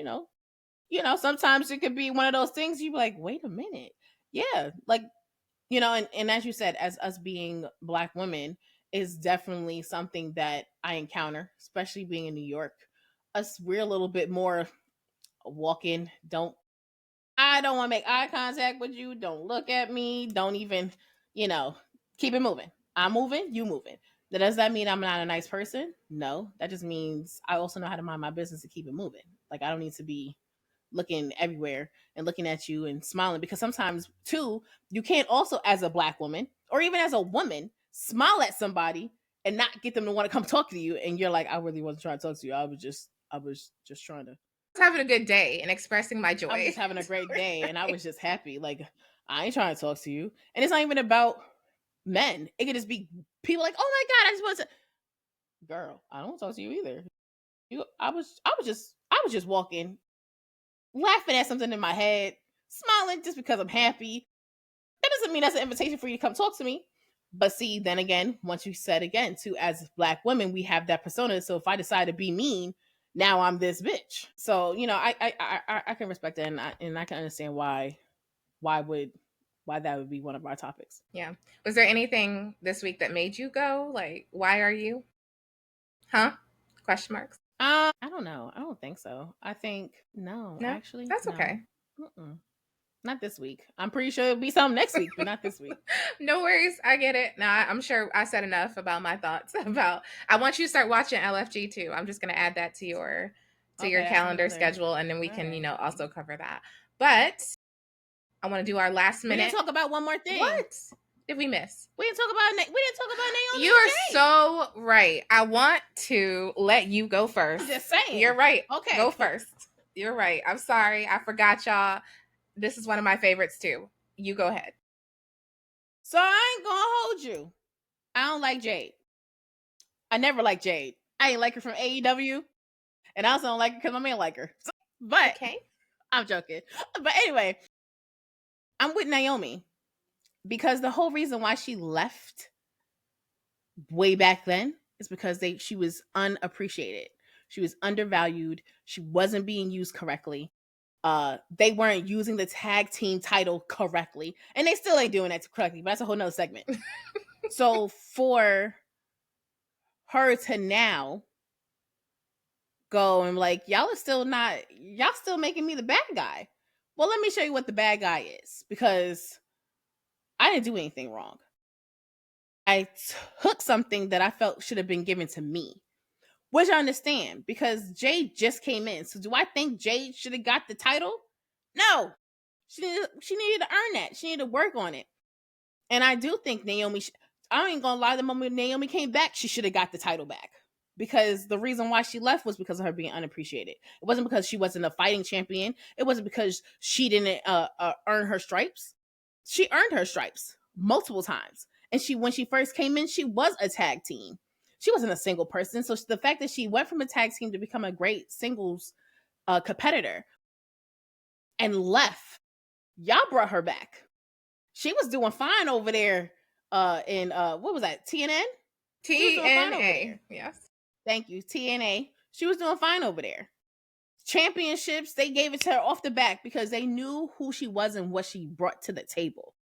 sometimes it could be one of those things you be like, wait a minute. Yeah. Like, and as you said, as us being Black women is definitely something that I encounter, especially being in New York. We're a little bit more walking. I don't want to make eye contact with you. Don't look at me. Don't even, keep it moving. I'm moving, you moving. Does that mean I'm not a nice person? No. That just means I also know how to mind my business and keep it moving. Like, I don't need to be looking everywhere and looking at you and smiling, because sometimes too, you can't also, as a Black woman or even as a woman, smile at somebody and not get them to want to come talk to you, and you're like, I really wasn't trying to talk to you. I was just trying to having a good day and expressing my joy. I was just having a great day and I was just happy. Like, I ain't trying to talk to you. And it's not even about men. It could just be people like, oh my God, I just want to. Girl, I don't want to talk to you either. I was just walking, laughing at something in my head, smiling just because I'm happy. That doesn't mean that's an invitation for you to come talk to me. But see, then again, once you said again, too, as Black women, we have that persona. So if I decide to be mean, now I'm this bitch. So I can respect that, and I can understand why that would be one of our topics. Yeah. Was there anything this week that made you go like, why are you? Huh? Question marks. I don't know. I don't think so. I think no. Actually, that's no. okay. Not this week. I'm pretty sure it'll be something next week, but not this week. No worries. I get it. Now, I'm sure I said enough about my thoughts about. I want you to start watching LFG too. I'm just going to add that to your calendar schedule, and then we can, also cover that. But I want to do our last minute. We didn't talk about one more thing. What did we miss? We didn't talk about Naomi. You are so right. I want to let you go first. I'm just saying. You're right. Okay. Go first. You're right. I'm sorry. I forgot y'all. This is one of my favorites too. You go ahead. So I ain't gonna hold you. I don't like Jade. I never liked Jade. I ain't like her from AEW. And I also don't like her because my man like her. But okay. I'm joking. But anyway, I'm with Naomi. Because the whole reason why she left way back then is because she was unappreciated. She was undervalued. She wasn't being used correctly. They weren't using the tag team title correctly. And they still ain't doing that correctly, but that's a whole nother segment. So for her to now go and like, y'all still making me the bad guy. Well, let me show you what the bad guy is, because I didn't do anything wrong. I took something that I felt should have been given to me, which I understand, because Jade just came in. So do I think Jade should have got the title? No. She needed to earn that. She needed to work on it. And I do think Naomi, I ain't gonna lie, the moment Naomi came back, she should have got the title back. Because the reason why she left was because of her being unappreciated. It wasn't because she wasn't a fighting champion. It wasn't because she didn't earn her stripes. She earned her stripes multiple times. And when she first came in, she was a tag team. She wasn't a single person. So the fact that she went from a tag team to become a great singles competitor and left, y'all brought her back. She was doing fine over there in what was that? TNN? TNA. Yes. Thank you. TNA. She was doing fine over there. Championships, they gave it to her off the back because they knew who she was and what she brought to the table.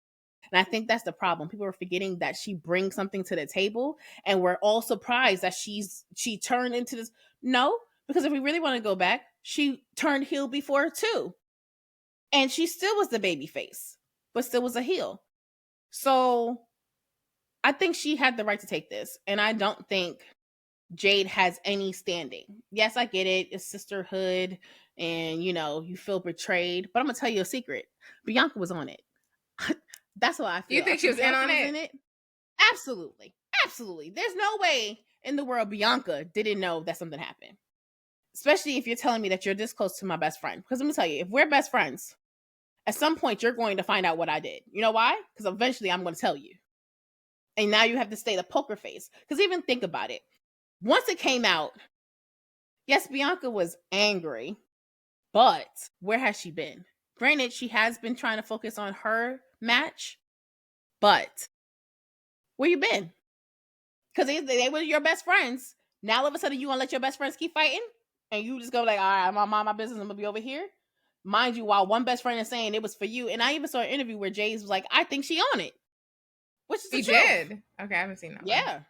And I think that's the problem. People are forgetting that she brings something to the table, and we're all surprised that she turned into this. No, because if we really want to go back, she turned heel before too. And she still was the baby face, but still was a heel. So I think she had the right to take this. And I don't think Jade has any standing. Yes, I get it. It's sisterhood and, you feel betrayed. But I'm going to tell you a secret. Bianca was on it. That's what I feel. You think she was in on it? Absolutely. Absolutely. There's no way in the world Bianca didn't know that something happened. Especially if you're telling me that you're this close to my best friend. Because let me tell you, if we're best friends, at some point you're going to find out what I did. You know why? Because eventually I'm going to tell you. And now you have to stay the poker face. Because even think about it. Once it came out, yes, Bianca was angry. But where has she been? Granted, she has been trying to focus on her match. But where you been? Because they were your best friends. Now all of a sudden you gonna let your best friends keep fighting? And you just go like, all right, I'm gonna mind my business, I'm gonna be over here. Mind you, while one best friend is saying it was for you. And I even saw an interview where Jade was like, I think she on it. Which is the truth. Did. Okay, I haven't seen that Yeah. one.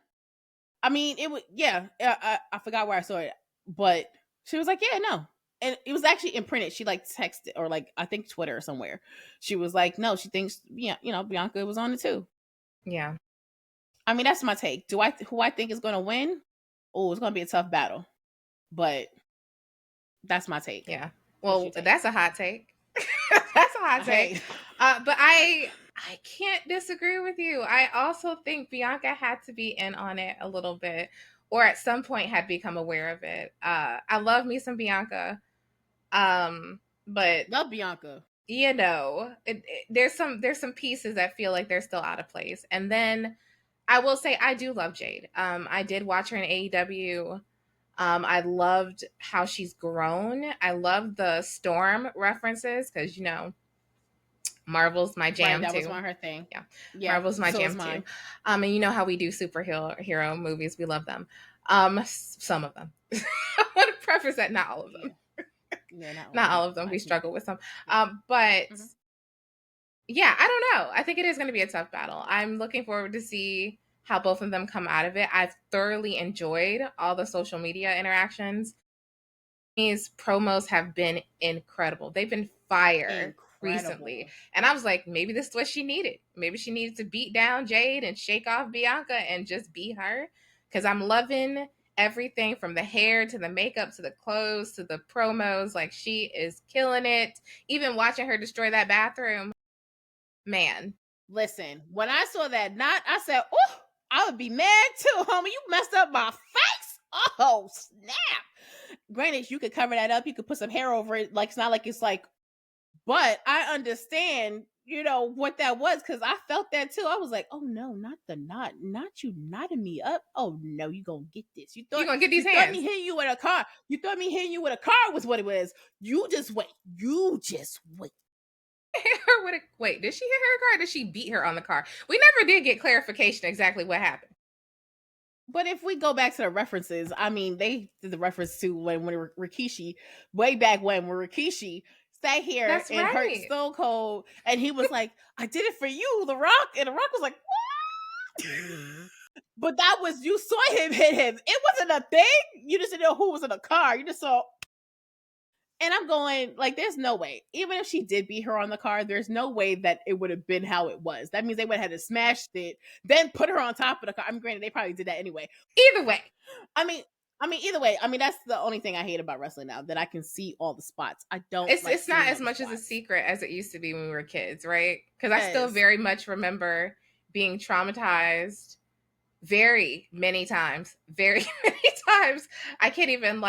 I mean, it was, yeah. I forgot where I saw it. But she was like, yeah, no. And it was actually imprinted. She like texted or like, I think Twitter or somewhere. She was like, no, she thinks, yeah, Bianca was on it too. Yeah. I mean, that's my take. Who I think is going to win? Oh, it's going to be a tough battle. But that's my take. Yeah. Well, that's a hot take. That's a hot take. But I can't disagree with you. I also think Bianca had to be in on it a little bit, or at some point had become aware of it. I love me some Bianca. But love Bianca. There's some pieces that feel like they're still out of place. And then I will say I do love Jade. I did watch her in AEW. I loved how she's grown. I love the Storm references because Marvel's my jam that too. was one of her thing. Yeah, Marvel's my jam too. And you know how we do superhero movies. We love them. Some of them. I want to preface that not all of them. Not all of them. We struggle with some. But yeah, I don't know. I think it is going to be a tough battle. I'm looking forward to see how both of them come out of it. I've thoroughly enjoyed all the social media interactions. These promos have been incredible. They've been fire recently. And I was like, maybe this is what she needed. Maybe she needed to beat down Jade and shake off Bianca and just be her. Because I'm loving everything from the hair to the makeup to the clothes to the promos. Like, she is killing it. Even watching her destroy that bathroom. Man. Listen, when I saw that knot, I said, oh, I would be mad too, homie. You messed up my face. Oh, snap. Granted, you could cover that up. You could put some hair over it. Like, it's not like it's like, but I understand, what that was, because I felt that too. I was like, oh no, not the knot. Not you knotting me up. Oh no, you gonna get this. You gonna get these hands. You thought me hitting you with a car. You thought me hitting you with a car was what it was. You just wait. Wait, did she hit her car or did she beat her on the car? We never did get clarification exactly what happened. But if we go back to the references, I mean, they did the reference to when Rikishi, way back when Rikishi sat here hurt Stone Cold, and he was like, I did it for you, The Rock. And The Rock was like, what? But that was, you saw him hit him. It wasn't a thing. You just didn't know who was in the car. You just saw. And I'm going, like, there's no way. Even if she did beat her on the car, there's no way that it would have been how it was. That means they would have had to smash it, then put her on top of the car. I mean, granted, they probably did that anyway. Either way. I mean, either way. I mean, that's the only thing I hate about wrestling now, that I can see all the spots. I don't. It's not as much as a secret as it used to be when we were kids, right? Because I still very much remember being traumatized very many times. Very many times. I can't even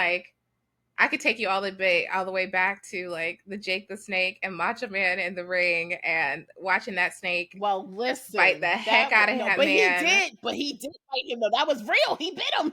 I could take you all the way back to like the Jake the Snake and Macho Man in the ring and watching that snake. Well, listen, fight the heck out of that man. But he did fight him though. That was real. He bit him.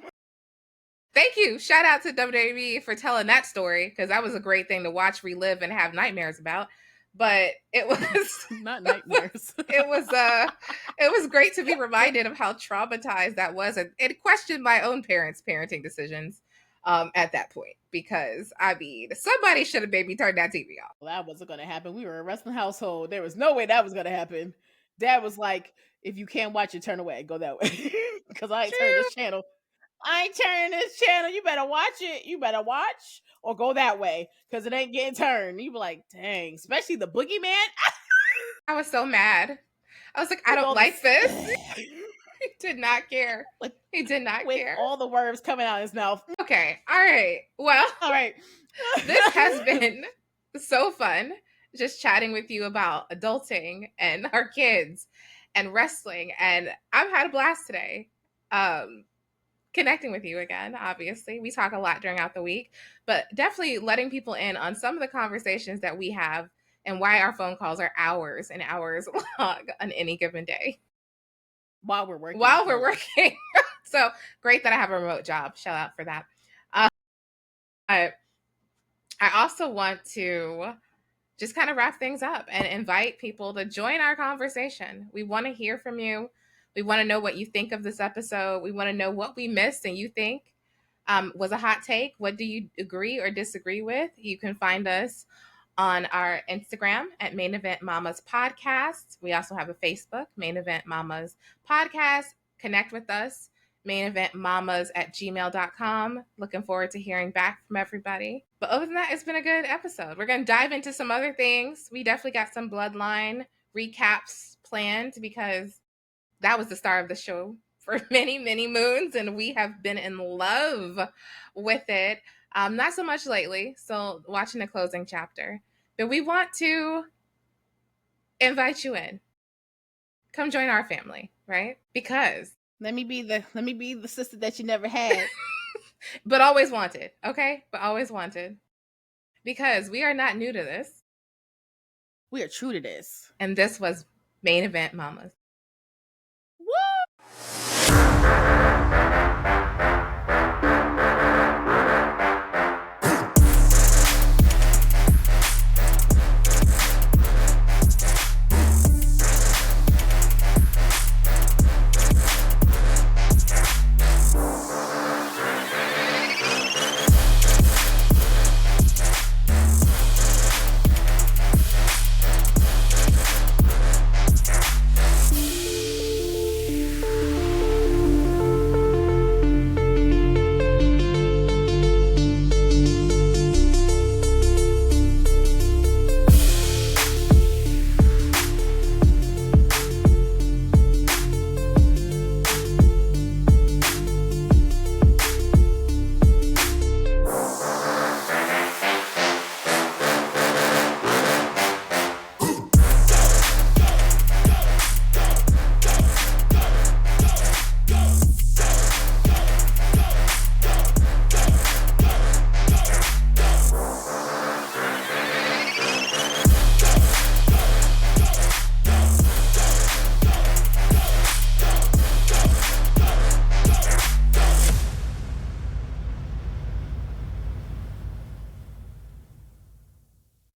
Thank you. Shout out to WWE for telling that story, because that was a great thing to watch, relive, and have nightmares about. But it was not nightmares. it was great to be reminded of how traumatized that was, and it questioned my own parents' parenting decisions. At that point, because I mean, somebody should have made me turn that TV off. Well, that wasn't going to happen. We were a wrestling household. There was no way that was going to happen. Dad was like, if you can't watch it, turn away. Go that way. Because I ain't turning this channel. You better watch it. You better watch or go that way, because it ain't getting turned. You be like, dang, especially the boogeyman. I was so mad. I was like, I don't like this. He did not care. He did not care. All the words coming out of his mouth. Okay. All right. Well, all right. This has been so fun, just chatting with you about adulting and our kids and wrestling. And I've had a blast today. connecting with you again. Obviously, we talk a lot throughout the week, but definitely letting people in on some of the conversations that we have and why our phone calls are hours and hours long on any given day while we're working. So great that I have a remote job. Shout out for that. I also want to just kind of wrap things up and invite people to join our conversation. We want to hear from you. We want to know what you think of this episode. We want to know what we missed and you think was a hot take. What do you agree or disagree with? You can find us on our Instagram at Main Event Mamas Podcast. We also have a Facebook, Main Event Mamas Podcast. Connect with us, maineventmamas@gmail.com. Looking forward to hearing back from everybody. But other than that, it's been a good episode. We're going to dive into some other things. We definitely got some Bloodline recaps planned because that was the star of the show for many, many moons, and we have been in love with it. Not so much lately, still watching the closing chapter. But we want to invite you in. Come join our family, right? Because let me be the sister that you never had. but always wanted, okay? But always wanted. Because we are not new to this. We are true to this. And this was Main Event Mamas.